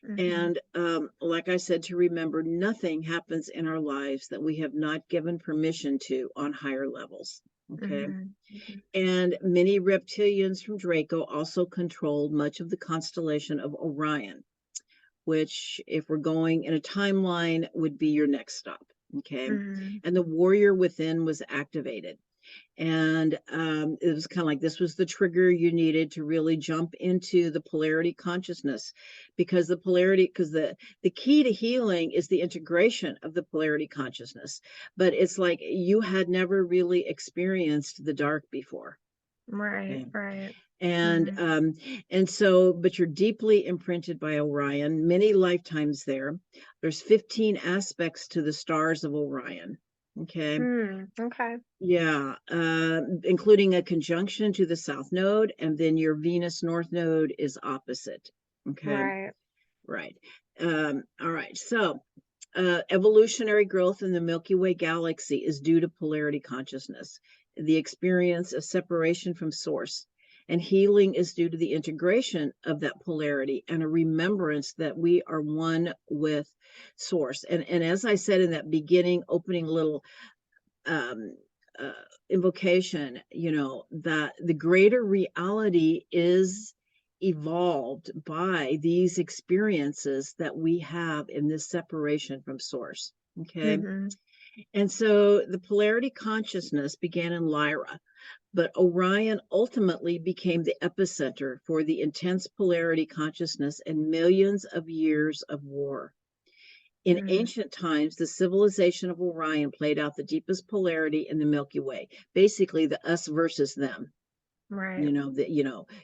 Mm-hmm. And like I said, to remember, nothing happens in our lives that we have not given permission to on higher levels. Okay. Mm-hmm. Mm-hmm. And many reptilians from Draco also controlled much of the constellation of Orion, which, if we're going in a timeline, would be your next stop. Okay. Mm-hmm. And the warrior within was activated. And it was kind of like this was the trigger you needed to really jump into the polarity consciousness, because the key to healing is the integration of the polarity consciousness. But it's like you had never really experienced the dark before. Right. Okay. Right. and Mm-hmm. um but you're deeply imprinted by Orion, many lifetimes there. There's 15 aspects to the stars of Orion. Okay. Mm. Okay. Yeah, including a conjunction to the south node, and then your Venus north node is opposite. Okay. Right. Right. All right. So evolutionary growth in the Milky Way galaxy is due to polarity consciousness, the experience of separation from source. And healing is due to the integration of that polarity and a remembrance that we are one with source. And as I said in that beginning opening little um, uh, invocation, that the greater reality is evolved by these experiences that we have in this separation from source. Okay. Mm-hmm. And so the polarity consciousness began in Lyra, but Orion ultimately became the epicenter for the intense polarity consciousness and millions of years of war. In Mm. ancient times, the civilization of Orion played out the deepest polarity in the Milky Way, basically the us versus them. Right.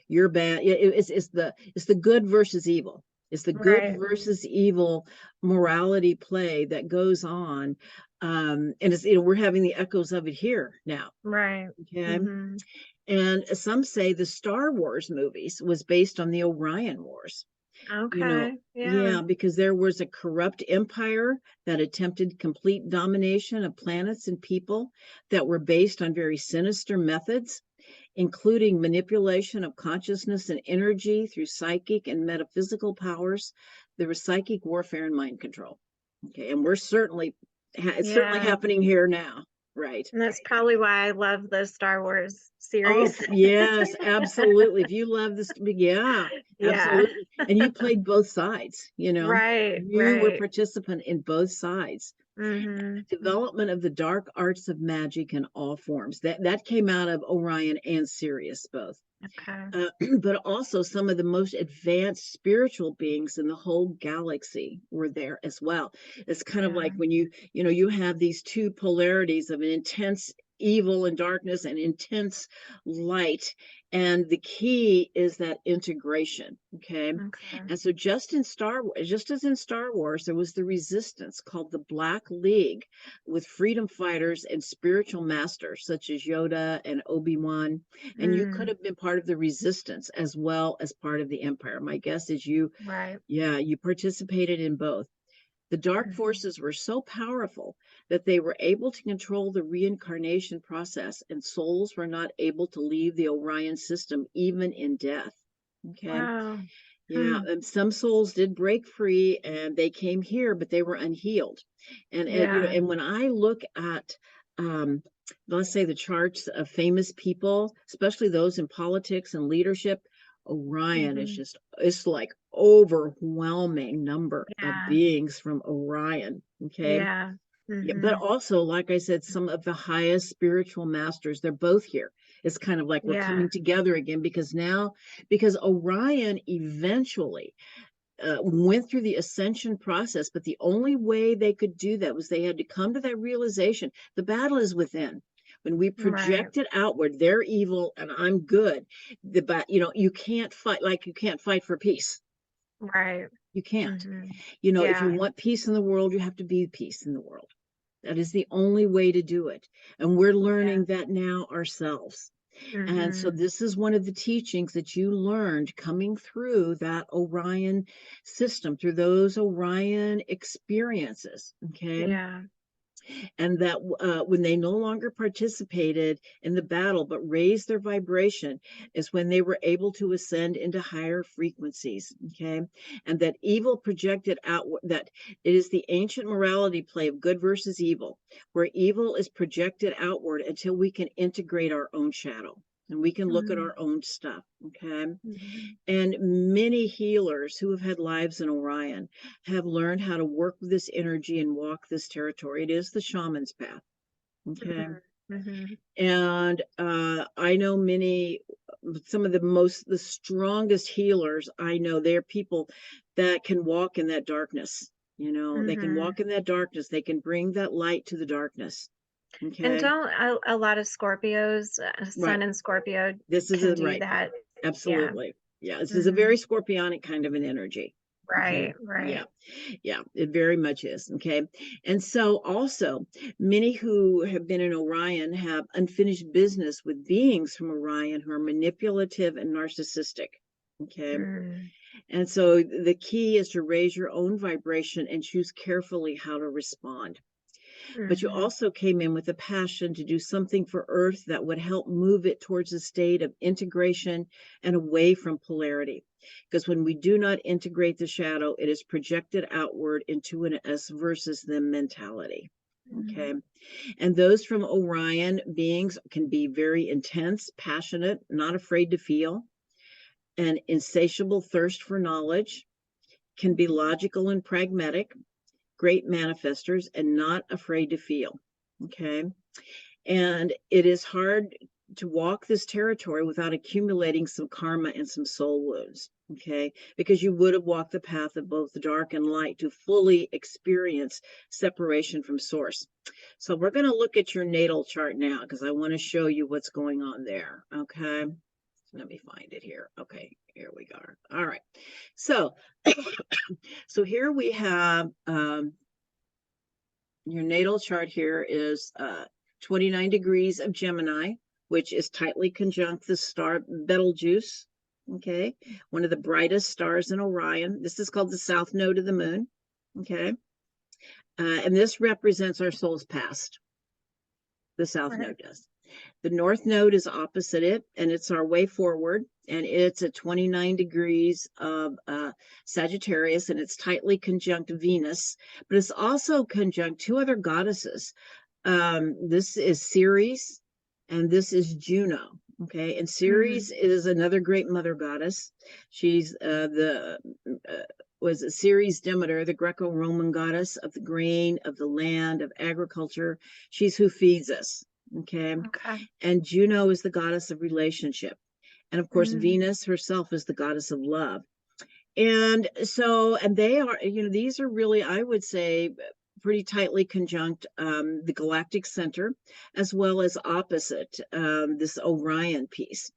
You're bad. It's the good versus evil. It's the good Right. versus evil morality play that goes on. And it's, we're having the echoes of it here now. Right. Okay. Mm-hmm. And some say the Star Wars movies was based on the Orion Wars. you know Okay. Yeah. yeah, because there was a corrupt empire that attempted complete domination of planets and people that were based on very sinister methods, including manipulation of consciousness and energy through psychic and metaphysical powers. There was psychic warfare and mind control. Okay. And it's certainly Yeah. happening here now. Right. And that's probably why I love the Star Wars Oh, series. yes, absolutely. If you love this, yeah, Yeah. absolutely. And you played both sides, Right. you were Right. participant in both sides. Mm-hmm. Development of the dark arts of magic in all forms. That came out of Orion and Sirius both. Okay. Uh, but also some of the most advanced spiritual beings in the whole galaxy were there as well. It's kind of like Yeah. when you have these two polarities of an intense evil and darkness and intense light, and the key is that integration. Okay. Okay. And so just as in Star Wars, there was the resistance called the Black League, with freedom fighters and spiritual masters such as Yoda and Obi-Wan. And you could Mm. have been part of the resistance as well as part of the empire. My guess is Right. you participated in both. The dark Mm-hmm. forces were so powerful that they were able to control the reincarnation process, and souls were not able to leave the Orion system even in death. Okay. Wow. Yeah, Hmm. and some souls did break free and they came here, but they were unhealed. Yeah. And when I look at, um, let's say, the charts of famous people, especially those in politics and leadership, Orion is Mhm. just, it's like overwhelming number of Yeah. beings from Orion. Okay. Yeah. Yeah, but Mhm. also, like I said, some of the highest spiritual masters, they're both here. It's kind of like we're Yeah. coming together again because now, because Orion eventually went through the ascension process, but the only way they could do that was they had to come to that realization the battle is within. When we Right. project it outward, they're evil and I'm good. You can't fight, like you can't fight for peace. Right. You can't. Mhm. If you Yeah. want peace in the world, you have to be peace in the world. That is the only way to do it. And we're Yeah. learning that now ourselves. And so Mhm. this is one of the teachings that you learned coming through that Orion system, through those Orion experiences. Okay. Yeah. And that when they no longer participated in the battle but raised their vibration is when they were able to ascend into higher frequencies. Okay. And that evil projected out, that it is the ancient morality play of good versus evil, where evil is projected outward until we can integrate our own shadow and we can look at Mhm. our own stuff. Okay. Mhm. And many healers who have had lives in Orion have learned how to work with this energy and walk this territory. It is the shaman's path. Okay. Mhm. Mhm. And I know some of the strongest healers I know, they're people that can walk in that darkness. They can Mhm. walk in that darkness. They can bring that light to the darkness. And Okay. don't a lot of Scorpios, Right. Sun and Scorpio This is can it, do right. that. Yeah. Absolutely. Yeah. This is a very Mhm. scorpionic kind of an energy. Okay. Right. Yeah. Right. Yeah, it very much is. Okay. And so also, many who have been in Orion have unfinished business with beings from Orion who are manipulative and narcissistic. Okay. Mm. And so the key is to raise your own vibration and choose carefully how to respond. But you Mhm. also came in with a passion to do something for Earth that would help move it towards a state of integration and away from polarity. Because when we do not integrate the shadow, it is projected outward into an us versus them mentality. Okay. Mhm. And those from Orion beings can be very intense, passionate, not afraid to feel, an insatiable thirst for knowledge, can be logical and pragmatic, great manifestors, and not afraid to feel. Okay. And it is hard to walk this territory without accumulating some karma and some soul wounds. Okay. Because you would have walked the path of both dark and light to fully experience separation from source. So we're going to look at your natal chart now because I want to show you what's going on there. Okay. Let me find it here. Okay. Here we go. All right. So, so here we have your natal chart here is 29 degrees of Gemini, which is tightly conjunct the star Betelgeuse. Okay. One of the brightest stars in Orion. This is called the south node of the moon. Okay. And this represents our soul's past. The south Right. node does. The north node is opposite it, and it's our way forward. And it's at 29 degrees of Sagittarius, and it's tightly conjunct Venus, but it's also conjunct two other goddesses. This is Ceres, and this is Juno. Okay, and Mm. Ceres is another great mother goddess. She's the was Ceres Demeter, the Greco-Roman goddess of the grain, of the land, of agriculture. She's who feeds us. Okay, Okay. and Juno is the goddess of relationship. And of course, Mm. Venus herself is the goddess of love. And so, and they are, these are really, I would say, pretty tightly conjunct the galactic center, as well as opposite this Orion piece.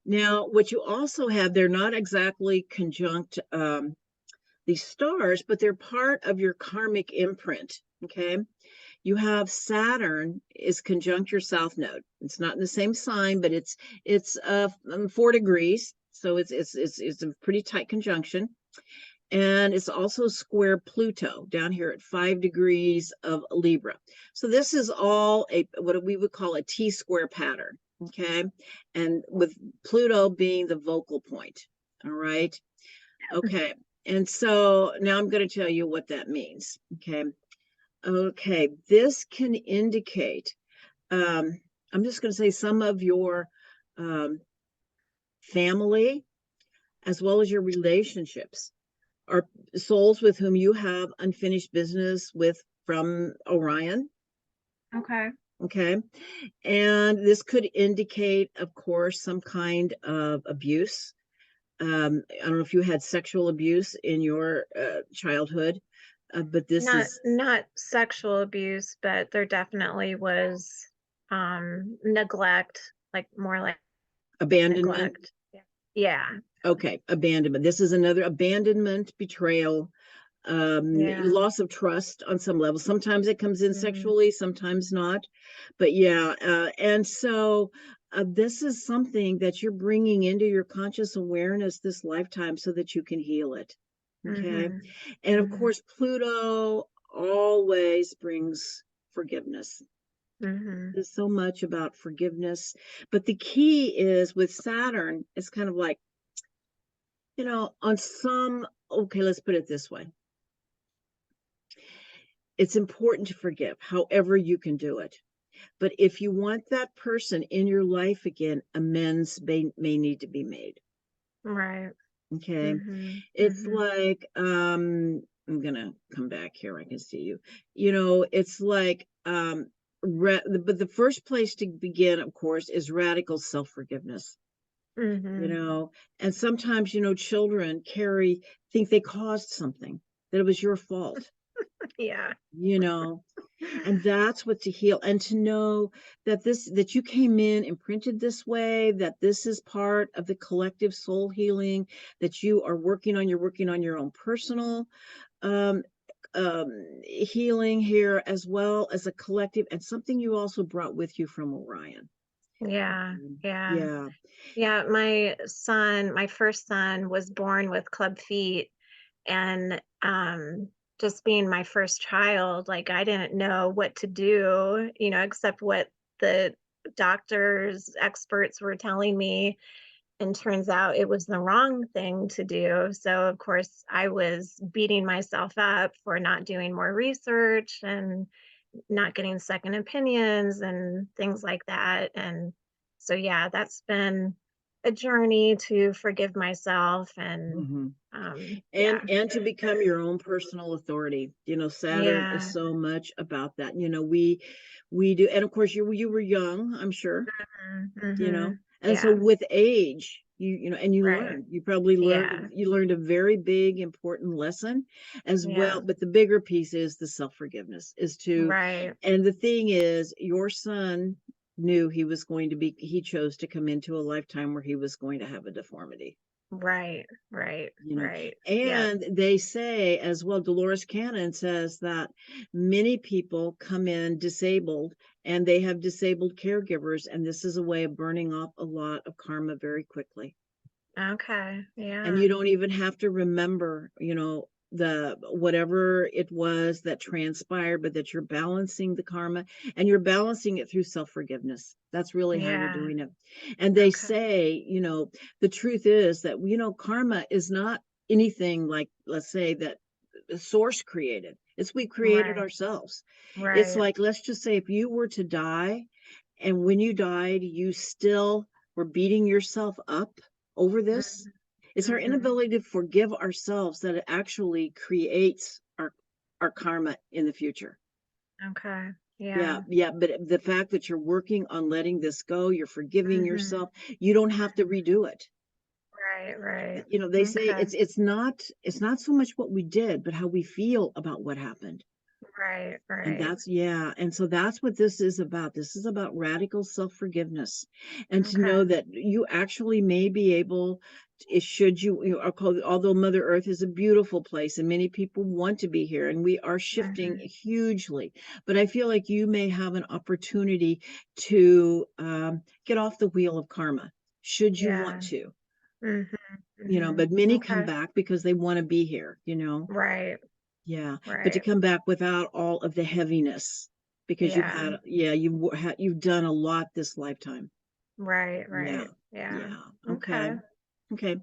Now, what you also have, they're not exactly conjunct these stars, but they're part of your karmic imprint. Okay. You have Saturn is conjunct your south node. It's not in the same sign, but it's 4 degrees, so it's a pretty tight conjunction, and it's also square Pluto down here at 5 degrees of Libra. So this is all a what we would call a T-square pattern. Okay, and with Pluto being the vocal point. All right. Okay. And so now I'm going to tell you what that means. Okay. Okay, this can indicate, I'm just going to say some of your um, family as well as your relationships, are souls with whom you have unfinished business with from Orion. Okay. Okay. And this could indicate, of course, some kind of abuse. I don't know if you had sexual abuse in your childhood, but this Not is not sexual abuse, but there definitely was neglect, like more like abandonment. neglect. Yeah. Yeah. Okay, abandonment. This is another abandonment, betrayal, Yeah. loss of trust on some level. Sometimes it comes in Mhm. sexually, sometimes not. But yeah, and so this is something that you're bringing into your conscious awareness this lifetime so that you can heal it. Okay. Mhm. And of Mhm. course, Pluto always brings forgiveness. Mhm. There's so much about forgiveness. But the key is with Saturn, it's kind of like, on some, okay, let's put it this way. It's important to forgive, however you can do it. But if you want that person in your life again, amends may need to be made. Right. Okay. Mhm. It's Mhm. like, I'm gonna come back here. I can see you. It's like, but the first place to begin, of course, is radical self-forgiveness. you Mhm. know, and sometimes, children think they caused something, that it was your fault, Yeah. you know, and that's what to heal and to know that you came in imprinted this way, that this is part of the collective soul healing that you're working on your own personal um healing here, as well as a collective, and something you also brought with you from Orion. Yeah. Yeah. Yeah. Yeah, my first son was born with club feet, and just being my first child, like I didn't know what to do, except what the doctors, experts were telling me, and turns out it was the wrong thing to do. So of course, I was beating myself up for not doing more research and not getting second opinions and things like that. And so, yeah, that's been a journey to forgive myself and, Mhm. and yeah, and to become your own personal authority. Saturn is yeah, so much about that. We do, and of course you were young, I'm sure. mm-hmm, And so yeah, with age, and right, you probably yeah, learned a very big important lesson as yeah, well. But the bigger piece is the self-forgiveness, is to right, and the thing is, your son knew he chose to come into a lifetime where he was going to have a deformity. right, right, you know right, yep, and they say as well, Dolores Cannon says that many people come in disabled, and they have disabled caregivers, and this is a way of burning off a lot of karma very quickly. okay, And yeah, you don't even have to remember, the whatever it was that transpired, but that you're balancing the karma, and you're balancing it through self-forgiveness. That's really how you're yeah, doing it. And they okay, say, the truth is that, karma is not anything like, let's say, that the source created. It's we created right, ourselves. It's right, like, let's just say if you were to die, and when you died, you still were beating yourself up over this. It's our mm-hmm, inability to forgive ourselves that it actually creates our karma in the future. okay, Yeah, yeah, yeah. But the fact that you're working on letting this go, you're forgiving mm-hmm, yourself, you don't have to redo it. right, right, They say okay. it's not so much what we did, but how we feel about what happened. Right, And right. that's, yeah. And so that's what this is about. This is about radical self-forgiveness, and to know Okay. that you actually may be able, should although Mother Earth is a beautiful place and many people want to be here, and we are shifting Mhm. hugely, but I feel like you may have an opportunity to get off the wheel of karma, should you want Yeah. to. Mhm. But Mhm. many come Okay. back because they want to be here. Right. Yeah, but to Right. come back without all of the heaviness, because Yeah. you've done a lot this lifetime. Right, Yeah, right. Yeah. yeah. Okay, Okay. okay.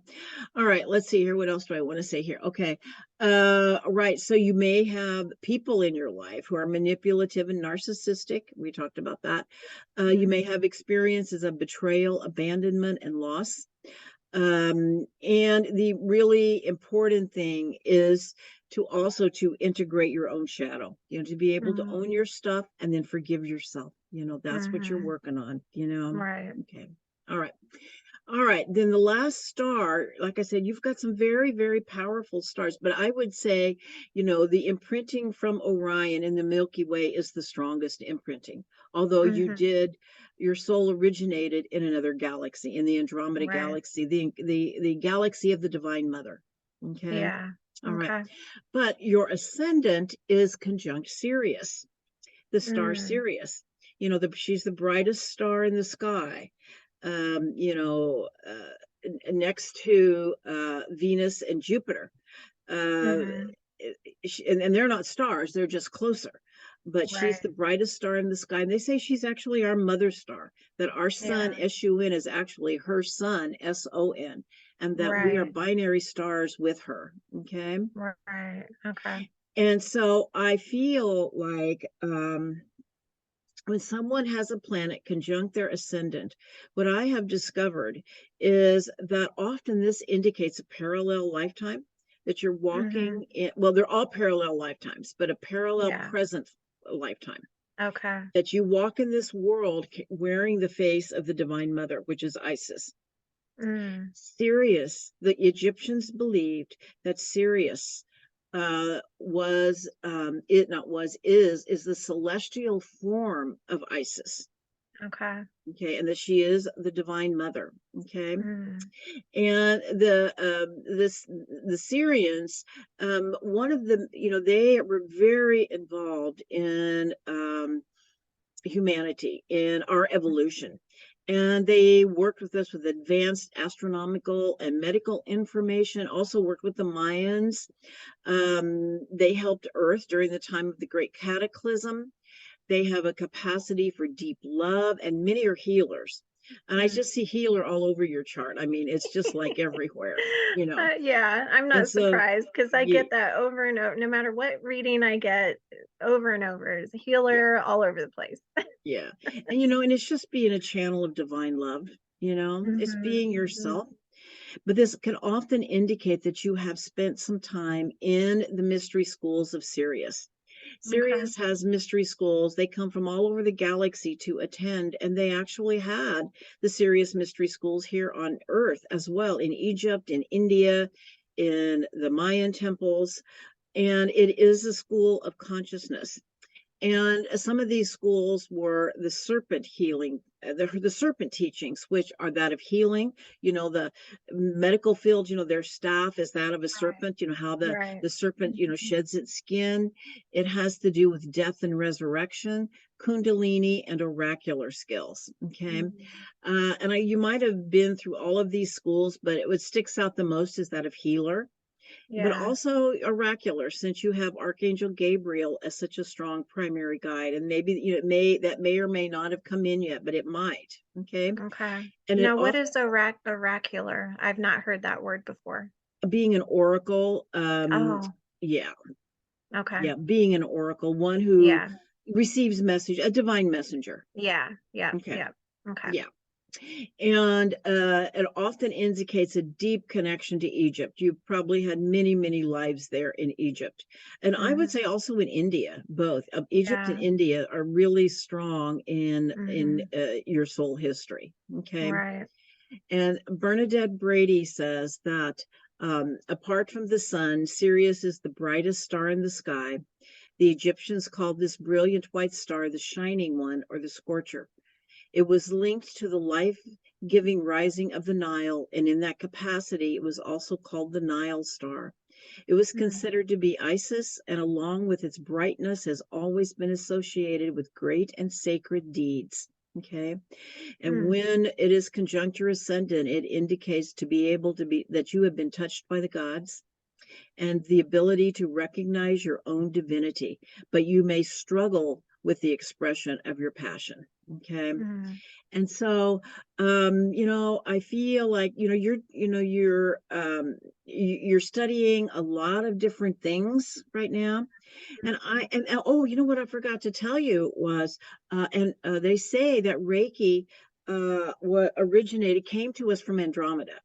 All right. Let's see here. What else do I want to say here? Okay. Right. So you may have people in your life who are manipulative and narcissistic. We talked about that. You may Mhm. have experiences of betrayal, abandonment, and loss. And the really important thing is to also to integrate your own shadow, to be able to Mm-hmm. own your stuff and then forgive yourself. That's what you're Mm-hmm. working on, Right. Okay. All right. All right, then the last star, like I said, you've got some very, very powerful stars, but I would say, the imprinting from Orion in the Milky Way is the strongest imprinting. Although Mm-hmm. your soul originated in another galaxy, in the Andromeda Right. galaxy, the galaxy of the Divine Mother. Okay. Yeah. All right. Okay. But your ascendant is conjunct Sirius, the star Mm. Sirius. She's the brightest star in the sky, next to Venus and Jupiter. Uh, Mm-hmm. and they're not stars, they're just closer. But she's Right. the brightest star in the sky. And they say she's actually our mother star, that our sun, Yeah. SUN, is actually her sun, SON, and that we are Right. binary stars with her. Okay. Right. Okay. And so I feel like when someone has a planet conjunct their ascendant, what I have discovered is that often this indicates a parallel lifetime, that you're Mm-hmm. walking in, well, they're all parallel lifetimes, but a parallel Yeah. present lifetime, Okay. that you walk in this world wearing the face of the Divine Mother, which is Isis. Mm. Sirius, the Egyptians believed that Sirius was it not was is the celestial form of Isis. Okay. Okay, and that she is the Divine Mother. Okay, Mm. and the Syrians, one of them, they were very involved in humanity, in our evolution. And they worked with us with advanced astronomical and medical information, also worked with the Mayans. They helped Earth during the time of the Great Cataclysm. They have a capacity for deep love, and many are healers. And I Mm. just see healer all over your chart. I mean, it's just like everywhere. Yeah, I'm And not so, surprised because I yeah, get that over and over. No matter what reading I get, over and over is a yeah, healer all over the place. yeah. And it's just being a channel of divine love, it's Mm-hmm. being Mm-hmm. yourself. But this can often indicate that you have spent some time in the mystery schools of Sirius. Okay. Sirius has mystery schools. They come from all over the galaxy to attend, and they actually had the Sirius mystery schools here on Earth as well, in Egypt, in India, in the Mayan temples. And it is a school of consciousness. And some of these schools were the serpent healing, the serpent teachings, which are that of healing. The medical field, their staff is that of a Right. serpent, how Right. the serpent, Mm-hmm. sheds its skin. It has to do with death and resurrection, kundalini, and oracular skills. Okay. Mm-hmm. You might have been through all of these schools, but what sticks out the most is that of healer, but Yeah. also oracular, since you have Archangel Gabriel as such a strong primary guide. And maybe that may or may not have come in yet, but it might. Okay. Okay. And it Now, what off is oracular? I've not heard that word before. being an oracle, Oh, yeah, okay. yeah, being an oracle, one who Yeah. receives message, a divine messenger. Yeah. Yeah. Okay. Yeah. Okay. Yeah. And it often indicates a deep connection to Egypt. You've probably had many, many lives there in Egypt. And I would Mm-hmm. say also in India, both Egypt and Yeah. India are really strong in Mm-hmm. your soul history. Okay. Right. And Bernadette Brady says that apart from the sun, Sirius is the brightest star in the sky. The Egyptians called this brilliant white star the shining one, or the scorcher. It was linked to the life-giving rising of the Nile, and in that capacity, it was also called the Nile star. It was Mm. considered to be Isis, and along with its brightness, has always been associated with great and sacred deeds. Okay. And Mm. when it is conjunct your ascendant, it indicates to be able to be that you have been touched by the gods and the ability to recognize your own divinity, but you may struggle with the expression of your passion. Okay. Mm. And so, I feel like, you're studying a lot of different things right now. And oh, what I forgot to tell you was, and they say that Reiki, what originated, came to us from Andromeda.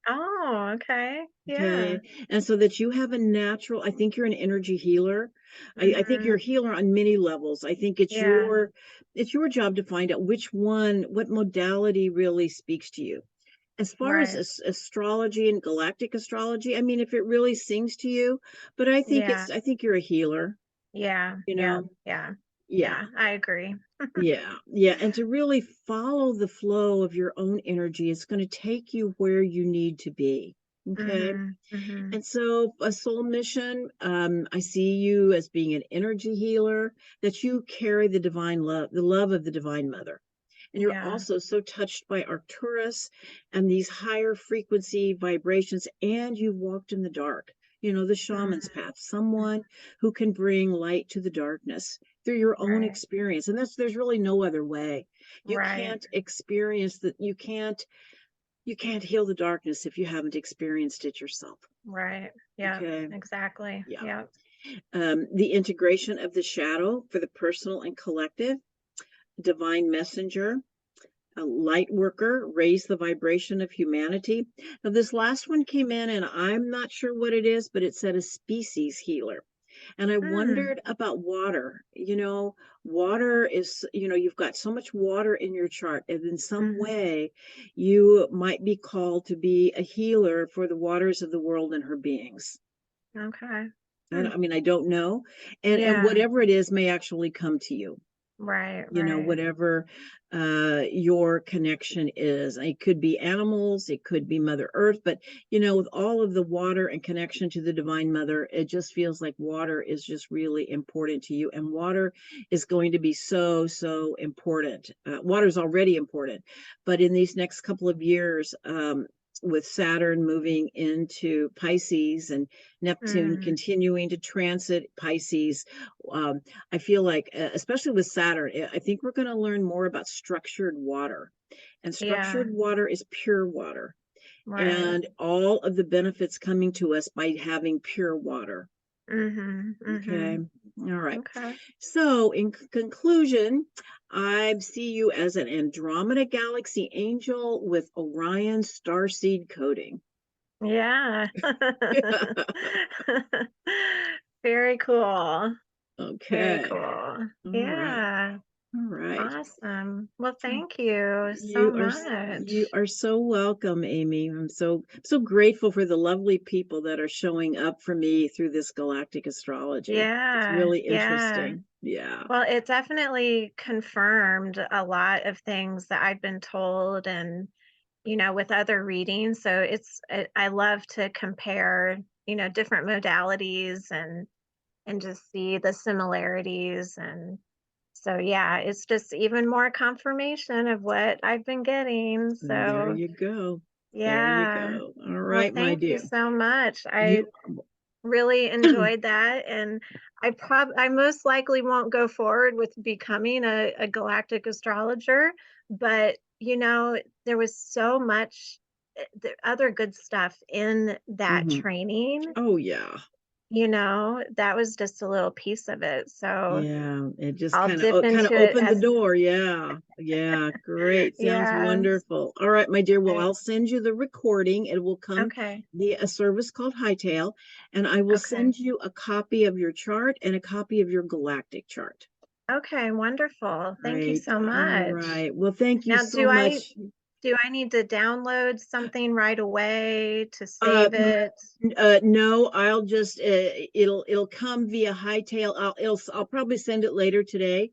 Oh, okay. Yeah. Okay. And so that you have a natural, I think you're an energy healer. I think you're a Hmm. healer on many levels. I think Yeah. it's your job to find out which one, what modality really speaks to you. As far as Right. astrology and galactic astrology, I mean, if it really sings to you, but Yeah. I think you're a healer, Yeah. you Yeah. know? Yeah. Yeah. Yeah. I agree. Yeah. Yeah. And to really follow the flow of your own energy, it's going to take you where you need to be. Okay. Hmm. Hmm. And so, a soul mission, I see you as being an energy healer, that you carry the divine love, the love of the Divine Mother. And you're Yeah. also so touched by Arcturus and these higher frequency vibrations, and you've walked in the dark, the shaman's Hmm. path, someone who can bring light to the darkness through your own Right. experience. And there's really no other way. You Right. can't experience that. You can't heal the darkness if you haven't experienced it yourself. Right. Yeah. Okay. Exactly. Yeah. Yeah. The integration of the shadow for the personal and collective, divine messenger, a light worker, raise the vibration of humanity. Now, this last one came in, and I'm not sure what it is, but it said a species healer. And I Hmm. wondered about water. Water is, you've got so much water in your chart, and in some Hmm. way, you might be called to be a healer for the waters of the world and her beings. Okay. And Hmm. I mean, I don't know. And Yeah. whatever it is may actually come to you, Right. Right. whatever your connection is. It could be animals, it could be Mother Earth, but with all of the water and connection to the Divine Mother, it just feels like water is just really important to you. And water is going to be so, so important. Water is already important, but in these next couple of years, with Saturn moving into Pisces and Neptune Hmm. continuing to transit Pisces, um, I feel like, especially with Saturn, I think we're going to learn more about structured water. And Yeah. structured water is pure water, Right. and all of the benefits coming to us by having pure water. Hmm. Okay. Hmm. All right. Okay. So, in conclusion, I see you as an Andromeda Galaxy angel with Orion starseed coding. Yeah. Very cool. Very Okay. cool. All right. Yeah. All right. Awesome. Well, thank you so You much. are so welcome, Amy. I'm so grateful for the lovely people that are showing up for me through this galactic astrology. It's Yeah. really Yeah. interesting. Yeah. Well, it definitely confirmed a lot of things that I've been told and, with other readings. So I love to compare, different modalities and just see the similarities. And so, yeah, it's just even more confirmation of what I've been getting. There So, you go. There you yeah. go. All Well, right, my thank you dear. so much. I You really enjoyed that, and I most likely won't go forward with becoming a galactic astrologer, but there was so much the other good stuff in that Mhm. training, Oh yeah. that was just a little piece of it. So Yeah, it just I'll kind of dip kind of into it opened the as door. Yeah. Yeah, great. Sounds yeah. wonderful. All right, my dear. Well, Right. I'll send you the recording. It will come Okay. via a service called Hightail, and I will Okay. send you a copy of your chart and a copy of your galactic chart. Okay, wonderful. Thank you Right. so All much. right. Well, thank you Now, so do I much. do I need to download something right away to Uh, save it? no, I'll just it'll come via Hightail. I'll probably send it later today.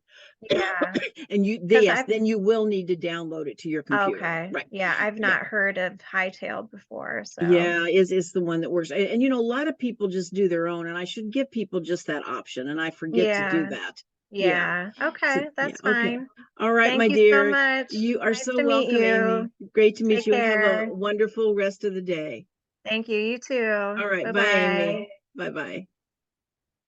Yeah, And because yes, then you will need to download it to your computer. okay. Right. Yeah, I've Yeah. not heard of Hightail before, so Yeah, is the one that works. And a lot of people just do their own, and I should give people just that option, and I forget to do yeah, that. Yeah. yeah. So Okay, yeah, that's okay. fine. All right, Thank my you so dear. much. You are Nice so to meet welcome, Amy. you. Great to meet Take you, and have a care. wonderful rest of the day. Thank you. You too. All right, bye, Amy. Bye-bye. Bye bye.